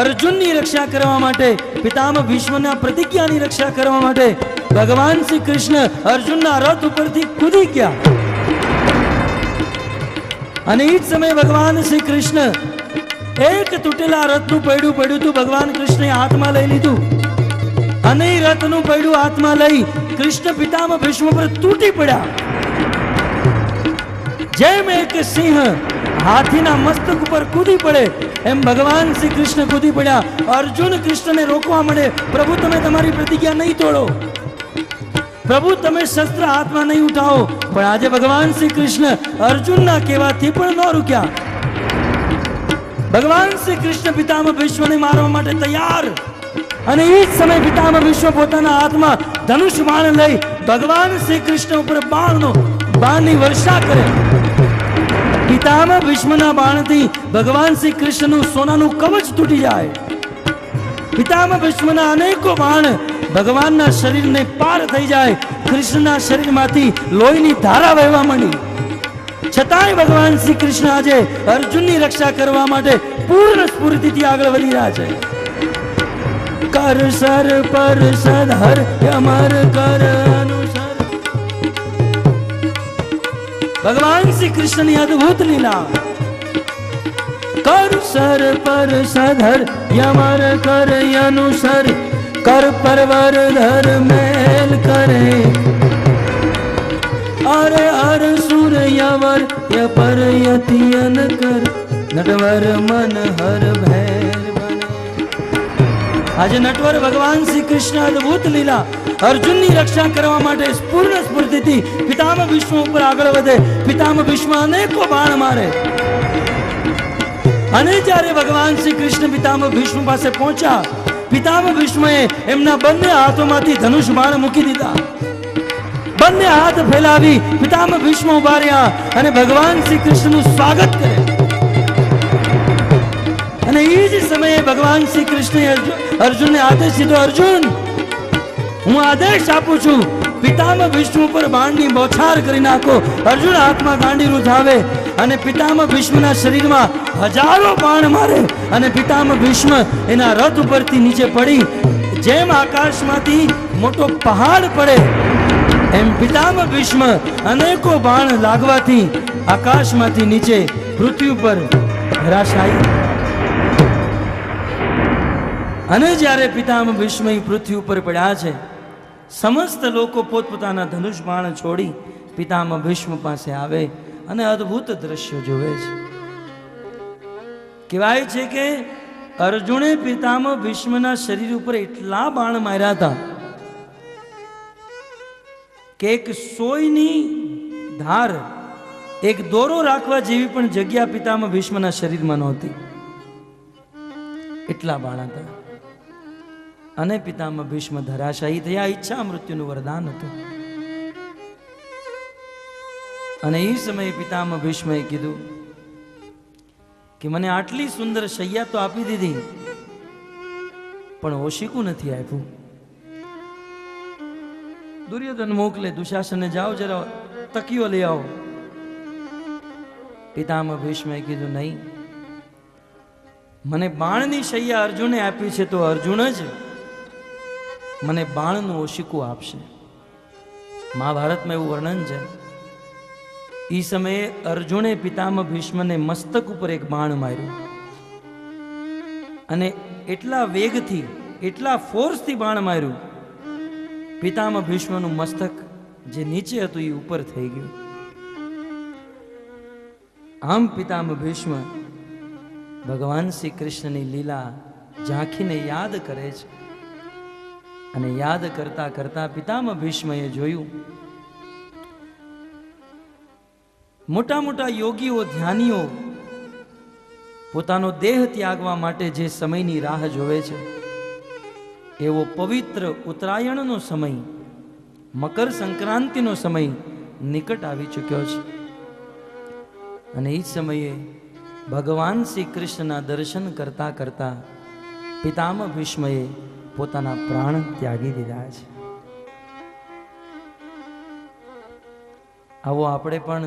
અર્જુનની રક્ષા કરવા માટે, પિતામહ ભીષ્મના પ્રતિજ્ઞાની રક્ષા કરવા માટે ભગવાન શ્રી કૃષ્ણ અર્જુનના રથ ઉપરથી કૂદી ગયા. અને એ જ સમયે ભગવાન શ્રી કૃષ્ણ એક તૂટેલા રથનું પૈડું પડ્યું હતું, ભગવાન કૃષ્ણે હાથમાં લઈ લીધું. અને એ રથનું પૈડું હાથમાં લઈ કૃષ્ણ પિતામહ ભીષ્મ પર તૂટી પડ્યા. જેમ એક સિંહ હાથીના મસ્તક ઉપર કૂદી પડે એમ ભગવાન શ્રી કૃષ્ણ કૂદી પડ્યા. અર્જુન કૃષ્ણને રોકવા મળે, પ્રભુ તમે તમારી પ્રતિજ્ઞા નહીં તોડો, પ્રભુ તમે શસ્ત્ર હાથમાં નહીં ઉઠાવો. પણ આજે ભગવાન શ્રી કૃષ્ણ અર્જુનના કહેવાથી પણ ન રૂક્યા. ભગવાન શ્રી કૃષ્ણ પિતામહ ભીષ્મને મારવા માટે તૈયાર. અને એ જ સમય પિતામહ ભીષ્મ પોતાના હાથમાં ધનુષ બાણ લઈ ભગવાન શ્રી કૃષ્ણ ઉપર બાણની વર્ષા કરે. પિતામહ ભીષ્મના બાણથી ભગવાન શ્રી કૃષ્ણનું સોનાનું કવચ તૂટી જાય. પિતામહ ભીષ્મના અનેકો બાણ ભગવાનના શરીરને પાર થઈ જાય. કૃષ્ણના શરીરમાંથી લોહીની ધારા વહેવા માંડી. છતાંય ભગવાન શ્રી કૃષ્ણ આજે અર્જુનની રક્ષા કરવા માટે પૂર્ણ સ્ફૂર્તિથી આગળ વધી રહ્યા છે. કર સર પર સધર અમર કર અનુસર. ભગવાન શ્રી કૃષ્ણની અદ્ભુત લીલા. કર સર પર સધર યમર કર અનુસર. कर परवर धर मेल करे. अरे हर सुर यवर य पर यतियन कर. नटवर मन हर भैर बने. આજે નટવર ભગવાન શ્રી કૃષ્ણ અદ્ભુત લીલા. અર્જુનની રક્ષા કરવા માટે પૂર્ણ સ્ફૂર્તિથી પિતામહ ભીષ્મ ઉપર આગળ વધે. પિતામહ ભીષ્મ અનેકો બાણ મારે. અને જ્યારે ભગવાન શ્રી કૃષ્ણ પિતામહ ભીષ્મ પાસે પહોંચ્યા, પિતામહ ભીષ્મએ એમના બંને હાથોમાંથી ધનુષ બાણ મૂકી દીધા. બંને હાથ ફેલાવી પિતામહ ભીષ્મ ઉભા રહ્યા અને ભગવાન શ્રી કૃષ્ણનું સ્વાગત કરે. અને એ જ સમયે ભગવાન શ્રી કૃષ્ણે અર્જુનને આદેશ દીધો, અર્જુન હું આદેશ આપું છું, પિતામહ ભીષ્મ ઉપર બાણની બોછાર કરી નાખો. અર્જુન હાથમાં ગાંડીરું ઉઠાવે અને પિતામહ ભીષ્મના શરીરમાં હજારો બાણ મારે. અને પિતામહ ભીષ્મ એના રથ ઉપરથી નીચે પડી. જેમ આકાશમાંથી મોટો પહાડ પડે એમ પિતામહ ભીષ્મ અનેકો બાણ લાગવાથી આકાશમાંથી નીચે પૃથ્વી ઉપર ધરાશાયી. અને જ્યારે પિતામહ ભીષ્મ પૃથ્વી ઉપર પડ્યા છે, સમસ્ત લોકો પોતપોતાના ધનુષ બાણ છોડી પિતામહ ભીષ્મ પાસે આવે અને અદ્ભુત દ્રશ્ય જોવે છે. કહેવાય છે કે અર્જુને પિતામહ ભીષ્મના શરીર ઉપર એટલા બાણ માર્યા હતા કે એક સોયની ધાર, એક દોરો રાખવા જેવી પણ જગ્યા પિતામહ ભીષ્મના શરીરમાં નહોતી. એટલા બાણ હતા. અને પિતામહ ભીષ્મ ધરાશાયી થયા. ઈચ્છા મૃત્યુનું વરદાન હતું. અને એ સમયે પિતામહ ભીષ્મએ કીધું કે મને આટલી સુંદર શૈયા તો આપી દીધી, પણ ઓશિકું નથી આપ્યું. દુર્યોધન મોકલે, દુશાસને જાઓ જરા તકીઓ લઈ આવો. પિતામહ ભીષ્મએ કીધું નહીં, મને બાણની શૈયા અર્જુને આપી છે તો અર્જુન જ મને બાણનું ઓશિકું આપશે. મહાભારતમાં એવું વર્ણન છે. એ સમયે અર્જુને પિતામહ ભીષ્મને મસ્તક ઉપર એક બાણ માર્યું અને એટલા વેગથી, એટલા ફોર્સથી બાણ માર્યું, પિતામહ ભીષ્મનું મસ્તક જે નીચે હતું એ ઉપર થઈ ગયું. આમ પિતામહ ભીષ્મ ભગવાન શ્રી કૃષ્ણની લીલા ઝાંખીને યાદ કરે છે. અને યાદ કરતા કરતા પિતામહ ભીષ્મએ જોયું, મોટા મોટા યોગીઓ, ધ્યાનીઓ પોતાનો દેહ ત્યાગવા માટે જે સમયની રાહ જોવે છે, એવો પવિત્ર ઉત્તરાયણનો સમય, મકર સંક્રાંતિનો સમય નિકટ આવી ચૂક્યો છે. અને એ સમયે ભગવાન શ્રી કૃષ્ણના દર્શન કરતા કરતા પિતામહ ભીષ્મએ પોતાના પ્રાણ ત્યાગી દીધા છે. આવો આપણે પણ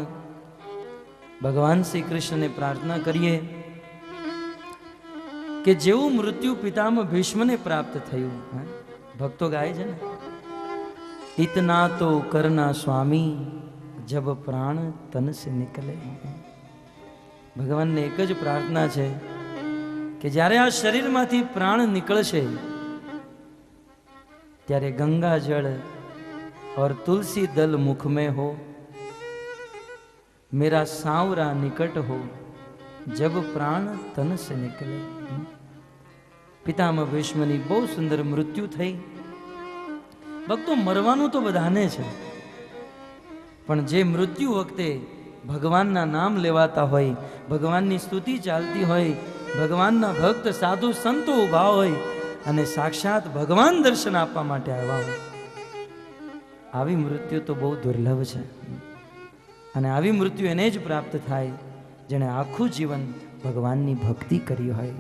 ભગવાન શ્રી કૃષ્ણને પ્રાર્થના કરીએ કે જેવું મૃત્યુ પિતામહ ભીષ્મને પ્રાપ્ત થયું, ભક્તો ગાય છે ને, ઇતના તો કરના સ્વામી જબ પ્રાણ તન સે નિકલે. ભગવાનને એક જ પ્રાર્થના છે કે જ્યારે આ શરીરમાંથી પ્રાણ નીકળશે ત્યારે ગંગા જળ और तुलसी दल मुख में हो, मेरा सांवरा निकट हो, जब प्राण तन से निकले. પિતામહ ભીષ્મની બહુ સુંદર મૃત્યુ થઈ. ભક્તો, મરવાનું તો બધાને છે, પણ જે મૃત્યુ વખતે ભગવાનના નામ લેવાતા હોય, ભગવાનની સ્તુતિ ચાલતી હોય, ભગવાનના ભક્ત સાધુ સંતો ઊભા હોય અને સાક્ષાત ભગવાન દર્શન આપવા માટે આવ્યા હોય, આવી મૃત્યુ તો બહુ દુર્લભ છે. અને આવી મૃત્યુ એને જ પ્રાપ્ત થાય જેણે આખું જીવન ભગવાનની ભક્તિ કરી હોય.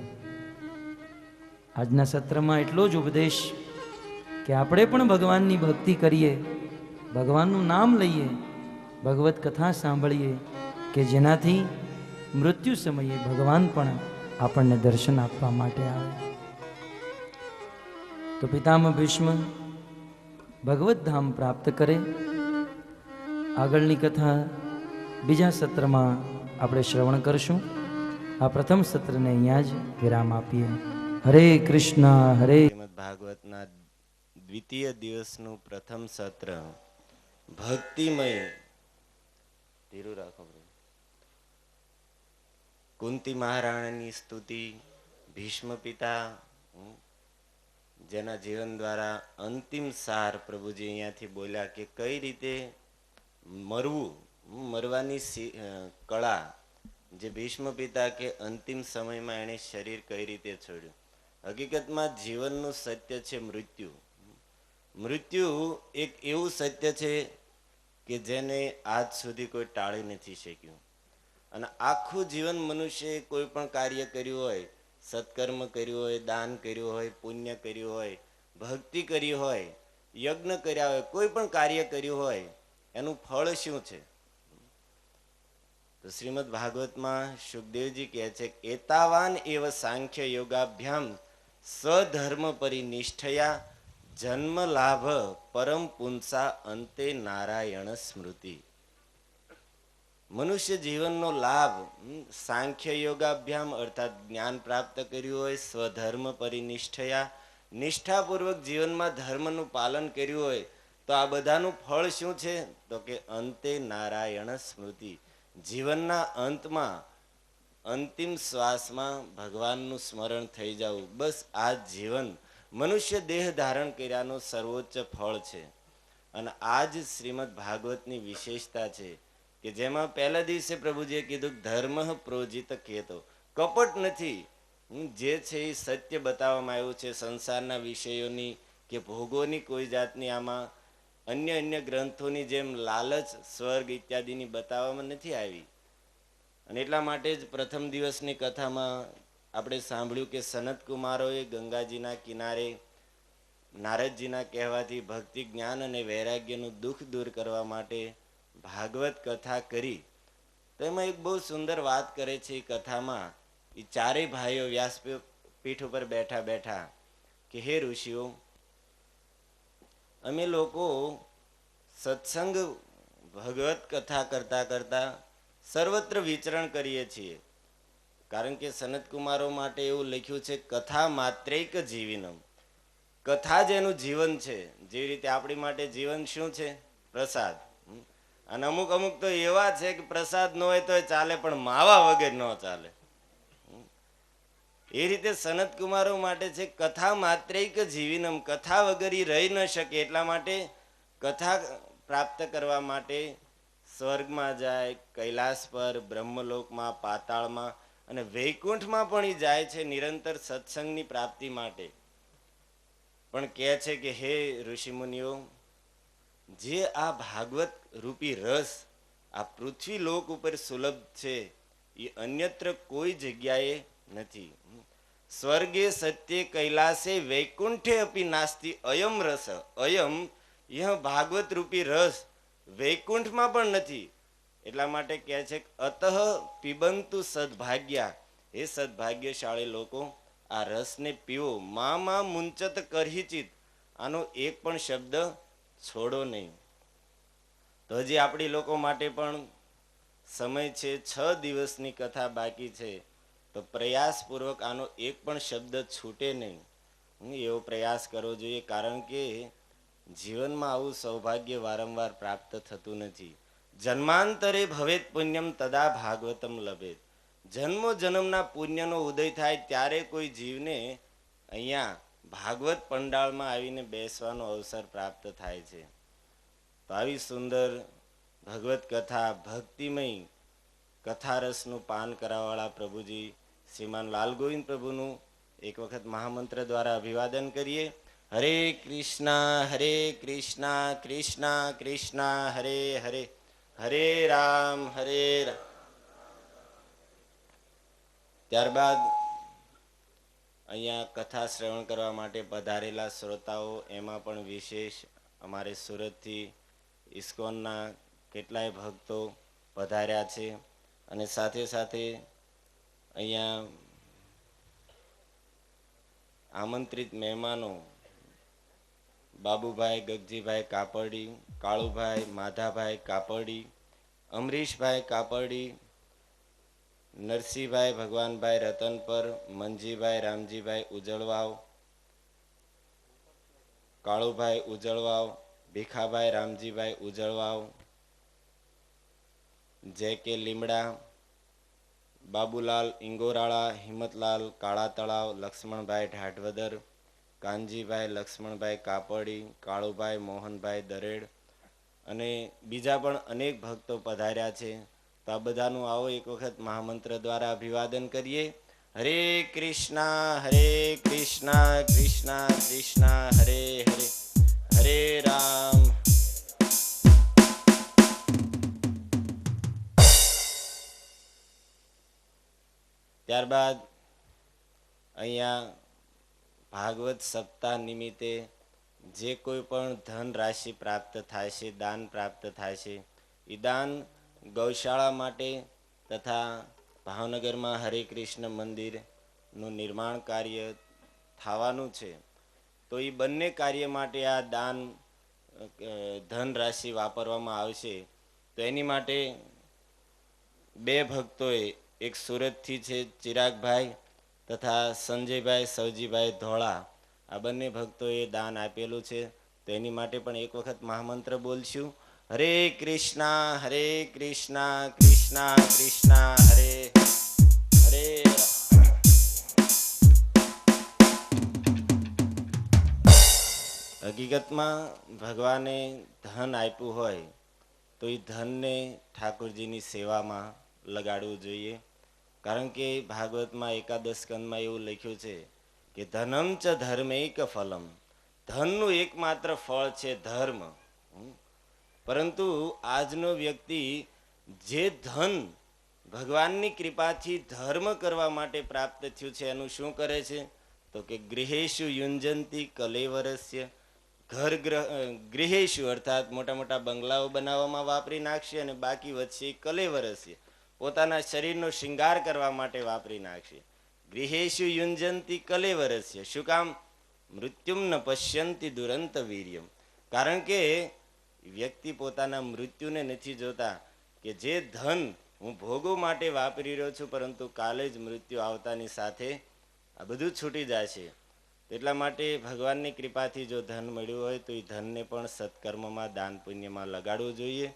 આજના સત્રમાં એટલો જ ઉપદેશ કે આપણે પણ ભગવાનની ભક્તિ કરીએ, ભગવાનનું નામ લઈએ, ભગવત કથા સાંભળીએ, કે જેનાથી મૃત્યુ સમયે ભગવાન પણ આપણને દર્શન આપવા માટે આવે. તો પિતામહ ભીષ્મ ભગવત ધામ પ્રાપ્ત કરે. આગળની કથા બીજા સત્રમાં આપણે શ્રવણ કરશું. આ પ્રથમ સત્રને અહીંયા જ વિરામ આપીએ. હરે કૃષ્ણ. હરે શ્રીમદ ભાગવતના દ્વિતીય દિવસનું પ્રથમ સત્ર ભક્તિમય. ધીરું રાખો. કુંતી મહારાણીની સ્તુતિ, ભીષ્મ પિતા જેના જીવન દ્વારા અંતિમ સાર પ્રભુજી અહીંયાથી બોલ્યા કે કઈ રીતે મરવું, મરવાની કળા જે ભીષ્મ પિતા કે અંતિમ સમયમાં એણે શરીર કઈ રીતે છોડ્યું. હકીકતમાં જીવનનું સત્ય છે મૃત્યુ. મૃત્યુ એક એવું સત્ય છે કે જેને આજ સુધી કોઈ ટાળી નથી શક્યું. અને આખું જીવન મનુષ્યએ કોઈ પણ કાર્ય કર્યું હોય, સત્કર્મ કર્યું હોય, દાન કર્યું હોય, પુણ્ય કર્યું હોય, ભક્તિ કરી હોય, યજ્ઞ કર્યા હોય, કોઈ પણ કાર્ય કર્યું હોય, એનું ફળ શું છે? તો શ્રીમદ ભાગવતમાં સુખદેવજી કહે છે, એતાવાન એવ સાંખ્ય યોગાભ્યામ સ્વધર્મ પરિનિષ્ઠયા જન્મ લાભ પરમ પુંસા અંતે નારાયણ સ્મૃતિ. મનુષ્ય જીવનનો લાભ સાંખ્ય યોગાભ્યામ અર્થાત જ્ઞાન પ્રાપ્ત કર્યું હોય, સ્વધર્મ પરિનિષ્ઠયા નિષ્ઠાપૂર્વક જીવનમાં ધર્મનું પાલન કર્યું હોય, તો આ બધાનું ફળ શું છે? તો કે અંતે નારાયણ સ્મૃતિ, જીવનના અંતમાં અંતિમ શ્વાસમાં ભગવાનનું સ્મરણ થઈ જવું. બસ આ જીવન મનુષ્ય દેહ ધારણ કર્યાનું સર્વોચ્ચ ફળ છે. અને આ જ શ્રીમદ ભાગવતની વિશેષતા છે કે જેમાં પહેલા દિવસે પ્રભુજીએ કીધું ધર્મ પ્રોજિત કેતો, કપટ નથી. જે છે એ સત્ય બતાવવામાં આવ્યું છે. સંસારના વિષયોની કે ભોગોની કોઈ જાતની આમાં અન્ય ગ્રંથોની જેમ લાલચ સ્વર્ગ ઇત્યાદિની બતાવવામાં નથી આવી. અને એટલા માટે જ પ્રથમ દિવસની કથામાં આપણે સાંભળ્યું કે સનત કુમારોએ ગંગાજીના કિનારે નારદજીના કહેવાથી ભક્તિ જ્ઞાન અને વૈરાગ્યનું દુઃખ દૂર કરવા માટે ભાગવત કથા કરી. તો એમાં એક બહુ સુંદર વાત કરે છે એ કથામાં. એ ચારેય ભાઈઓ વ્યાસપીઠ ઉપર બેઠા બેઠા કે હે ઋષિઓ, અમે લોકો સત્સંગ ભગવત કથા કરતા કરતા સર્વત્ર વિચરણ કરીએ છીએ. કારણ કે સનત કુમારો માટે એવું લખ્યું છે કથા માત્રૈક જીવિનમ, કથા જ એનું જીવન છે. જેવી રીતે આપણી માટે જીવન શું છે? પ્રસાદ. અને અમુક તો એવા છે કે પ્રસાદ ન હોય તો ચાલે, પણ માવા વગર ન ચાલે. એ રીતે સનત કુમારો માટે છે કથા માત્રૈક જીવિનમ, કથા વગર રહી ન શકે. એટલા માટે કથા પ્રાપ્ત કરવા માટે સ્વર્ગમાં જાય, કૈલાસ પર, બ્રહ્મલોકમાં, પાતાળમાં અને વૈકુંઠમાં પણ એ જાય છે નિરંતર સત્સંગની પ્રાપ્તિ માટે. પણ કહે છે કે હે ઋષિમુનિઓ, જે આ ભાગવત રૂપી રસ આ પૃથ્વી લોક ઉપર સુલભ છે એ અન્યત્ર કોઈ જગ્યાએ નથી. સ્વર્ગે સત્ય કૈલાસે વૈકુંઠે અપી નાસ્તિ અયમ રસ, અયમ યહ ભાગવત રૂપી રસ વૈકુંઠમાં પણ નથી. એટલા માટે કહે છે અતઃ પિબંતુ સદભાગ્યા, હે સદભાગ્યશાળી લોકો આ રસને પીવો. મા મુંચત કરહિચિત, આનો એક પણ શબ્દ છોડો નહીં. તો હજી આપણી લોકો માટે પણ સમય છે. 6 દિવસની કથા બાકી છે. તો પ્રયાસપૂર્વક આનો એક પણ શબ્દ છૂટે નહીં એવો પ્રયાસ કરવો જોઈએ. કારણ કે જીવનમાં આવું સૌભાગ્ય વારંવાર પ્રાપ્ત થતું નથી. જન્માંતરે ભવેત પુણ્યમ તદા ભાગવતમ લભેત, જન્મો જન્મના પુણ્યનો ઉદય થાય ત્યારે કોઈ જીવને અહીંયા ભાગવત પંડાળમાં આવીને બેસવાનો અવસર પ્રાપ્ત થાય છે. તો આવી સુંદર ભગવત કથા, ભક્તિમય કથારસનું પાન કરાવવાળા પ્રભુજી શ્રીમાન લાલ ગોવિંદ પ્રભુનું એક વખત મહામંત્ર દ્વારા અભિવાદન કરીએ. હરે કૃષ્ણ કૃષ્ણ કૃષ્ણ હરે હરે, હરે રામ હરે રામ. ત્યારબાદ અહીંયા કથા શ્રવણ કરવા માટે પધારેલા શ્રોતાઓ, એમાં પણ વિશેષ અમારે સુરતથી ઇસ્કોનના કેટલાય ભક્તો પધાર્યા છે. અને સાથે સાથે અહીંયા આમંત્રિત મહેમાનો બાબુભાઈ ગગજીભાઈ કાપડી, કાળુભાઈ માધાભાઈ કાપડી, અમરીશભાઈ કાપડી, નરસિંહભાઈ ભગવાનભાઈ રતનપર, મંજીભાઈ રામજીભાઈ ઉજળવાવ, કાળુભાઈ ઉજળવાવ, ભીખાભાઈ રામજીભાઈ ઉજળવાવ, જે કે લીમડા, બાબુલાલ ઇંગોરાળા, હિંમતલાલ કાળા તળાવ, લક્ષ્મણભાઈ ઢાઢવદર, કાનજીભાઈ લક્ષ્મણભાઈ કાપડી, કાળુભાઈ મોહનભાઈ દરેડ અને બીજા પણ અનેક ભક્તો પધાર્યા છે. તો આ બધાનું આવો એક વખત મહામંત્ર દ્વારા અભિવાદન કરીએ. હરે કૃષ્ણ કૃષ્ણ કૃષ્ણ હરે હરે, હરે રામ. ત્યારબાદ અહીંયા ભાગવત સપ્તાહ નિમિત્તે જે કોઈ પણ ધન રાશિ પ્રાપ્ત થાય છે, દાન પ્રાપ્ત થાય છે, એ દાન ગૌશાળા માટે તથા ભાવનગરમાં હરે કૃષ્ણ મંદિરનું નિર્માણ કાર્ય થવાનું છે. તો એ બંને કાર્ય માટે આ દાન ધન રાશિ વાપરવામાં આવશે. તો એની માટે બે ભક્તોએ, એક સુરતથી છે ચિરાગભાઈ તથા સંજયભાઈ સવજીભાઈ ધોળા, આ બંને ભક્તોએ દાન આપેલું છે. તો એની માટે પણ એક વખત મહામંત્ર બોલશું. હરે કૃષ્ણ કૃષ્ણ કૃષ્ણ હરે હરે. હકીકતમાં ભગવાને ધન આપ્યું હોય તો એ ધનને ઠાકોરજીની સેવામાં લગાડવું જોઈએ. કારણ કે ભાગવતમાં એકાદશ સ્કંદમાં એવું લખ્યું છે કે ધનમ ચ ધર્મૈક ફલમ, ધનનું એકમાત્ર ફળ છે ધર્મ. પરંતુ આજનો વ્યક્તિ જે ધન ભગવાનની કૃપાથી ધર્મ કરવા માટે પ્રાપ્ત થયું છે એનું શું કરે છે? તો કે ગૃહેશુ યુંજંતી કલેવરસ્ય, ગૃહેશુ અર્થાત મોટા મોટા બંગલાઓ બનાવવામાં વાપરી નાખશે અને બાકી વધશે કલેવરસ્ય, પોતાના શરીરનો શૃંગાર કરવા માટે વાપરી નાખશે. ગૃહેશુ યુંજંતી કલેવરસ્ય, શું કામ? મૃત્યુમ ન પશ્યંતી દુરંત વીર્યમ. કારણ કે વ્યક્તિ પોતાના મૃત્યુને નથી જોતા કે જે ધન હું ભોગો માટે વાપરી રહ્યો છું પરંતુ કાલે જ મૃત્યુ આવતાની સાથે આ બધું છૂટી જાય છે. એટલા માટે ભગવાનની કૃપાથી જો ધન મળ્યું હોય તો એ ધનને પણ સત્કર્મમાં દાન પુણ્યમાં લગાડવું જોઈએ.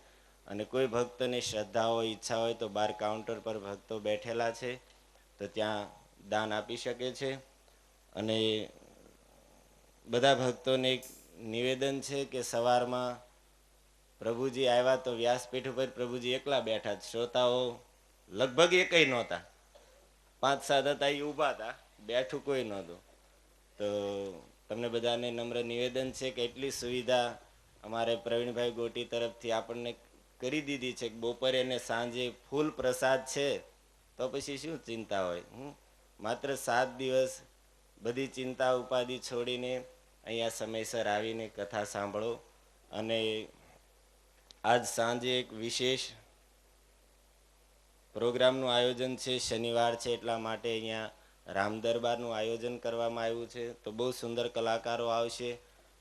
અને કોઈ ભક્તને શ્રદ્ધા હોય, ઈચ્છા હોય તો બાર કાઉન્ટર પર ભક્તો બેઠેલા છે તો ત્યાં દાન આપી શકે છે. અને બધા ભક્તોને એક નિવેદન છે કે સવારમાં પ્રભુજી આવ્યા તો વ્યાસપીઠ ઉપર પ્રભુજી એકલા બેઠા, શ્રોતાઓ લગભગ એકય નહોતા, 5-7 હતા એ ઊભા હતા, બેઠું કોઈ નહોતું. તો તમને બધાને નમ્ર નિવેદન છે કે એટલી સુવિધા અમારે પ્રવીણભાઈ ગોટી તરફથી આપણને કરી દીધી છે કે બપોરે અને સાંજે ફૂલ પ્રસાદ છે તો પછી શું ચિંતા હોય. માત્ર 7 દિવસ બધી ચિંતા ઉપાધિ છોડીને અહીંયા સમયસર આવીને કથા સાંભળો. અને આજ સાંજે એક વિશેષ પ્રોગ્રામનું આયોજન છે, શનિવાર છે એટલા માટે અહીંયા રામ દરબારનું આયોજન કરવામાં આવ્યું છે. તો બહુ સુંદર કલાકારો આવશે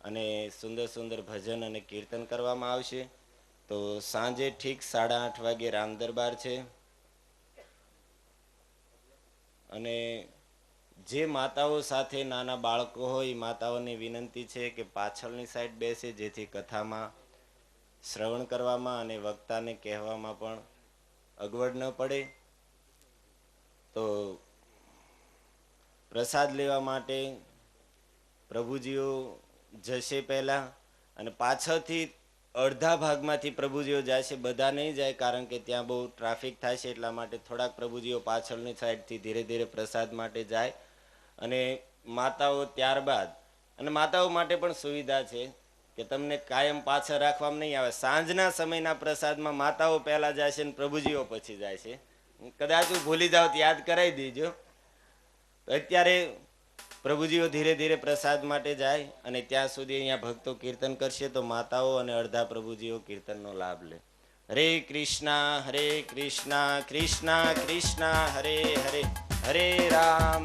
અને સુંદર સુંદર ભજન અને કીર્તન કરવામાં આવશે. તો સાંજે ઠીક 8:30 વાગે રામ દરબાર છે. અને જે માતાઓ સાથે નાના બાળકો હોય એ માતાઓને વિનંતી છે કે પાછળની સાઈડ બેસે, જેથી કથામાં શ્રવણ કરવામાં અને વક્તાને કહેવામાં પણ અગવડ ન પડે. તો પ્રસાદ લેવા માટે પ્રભુજીઓ જશે પહેલા અને પાછળથી અડધા ભાગમાંથી પ્રભુજીઓ જાય છે, બધા નહીં જાય કારણ કે ત્યાં બહુ ટ્રાફિક થાય છે. એટલા માટે થોડાક પ્રભુજીઓ પાછળની સાઈડથી ધીરે ધીરે પ્રસાદ માટે જાય. અને માતાઓ ત્યારબાદ, અને માતાઓ માટે પણ સુવિધા છે કે તમને કાયમ પાછળ રાખવામાં નહીં આવે. સાંજના સમયના પ્રસાદમાં માતાઓ પહેલા જાય છે અને પ્રભુજીઓ પછી જાય છે. કદાચ હું ભૂલી જાઉં તો યાદ કરાવી દેજો. તો અત્યારે પ્રભુજીઓ ધીરે ધીરે પ્રસાદ માટે જાય અને ત્યાં સુધી અહીંયા ભક્તો કીર્તન કરશે તો માતાઓ અને અડધા પ્રભુજીઓ કીર્તનનો લાભ લે. હરે કૃષ્ણ કૃષ્ણ કૃષ્ણ હરે હરે, હરે રામ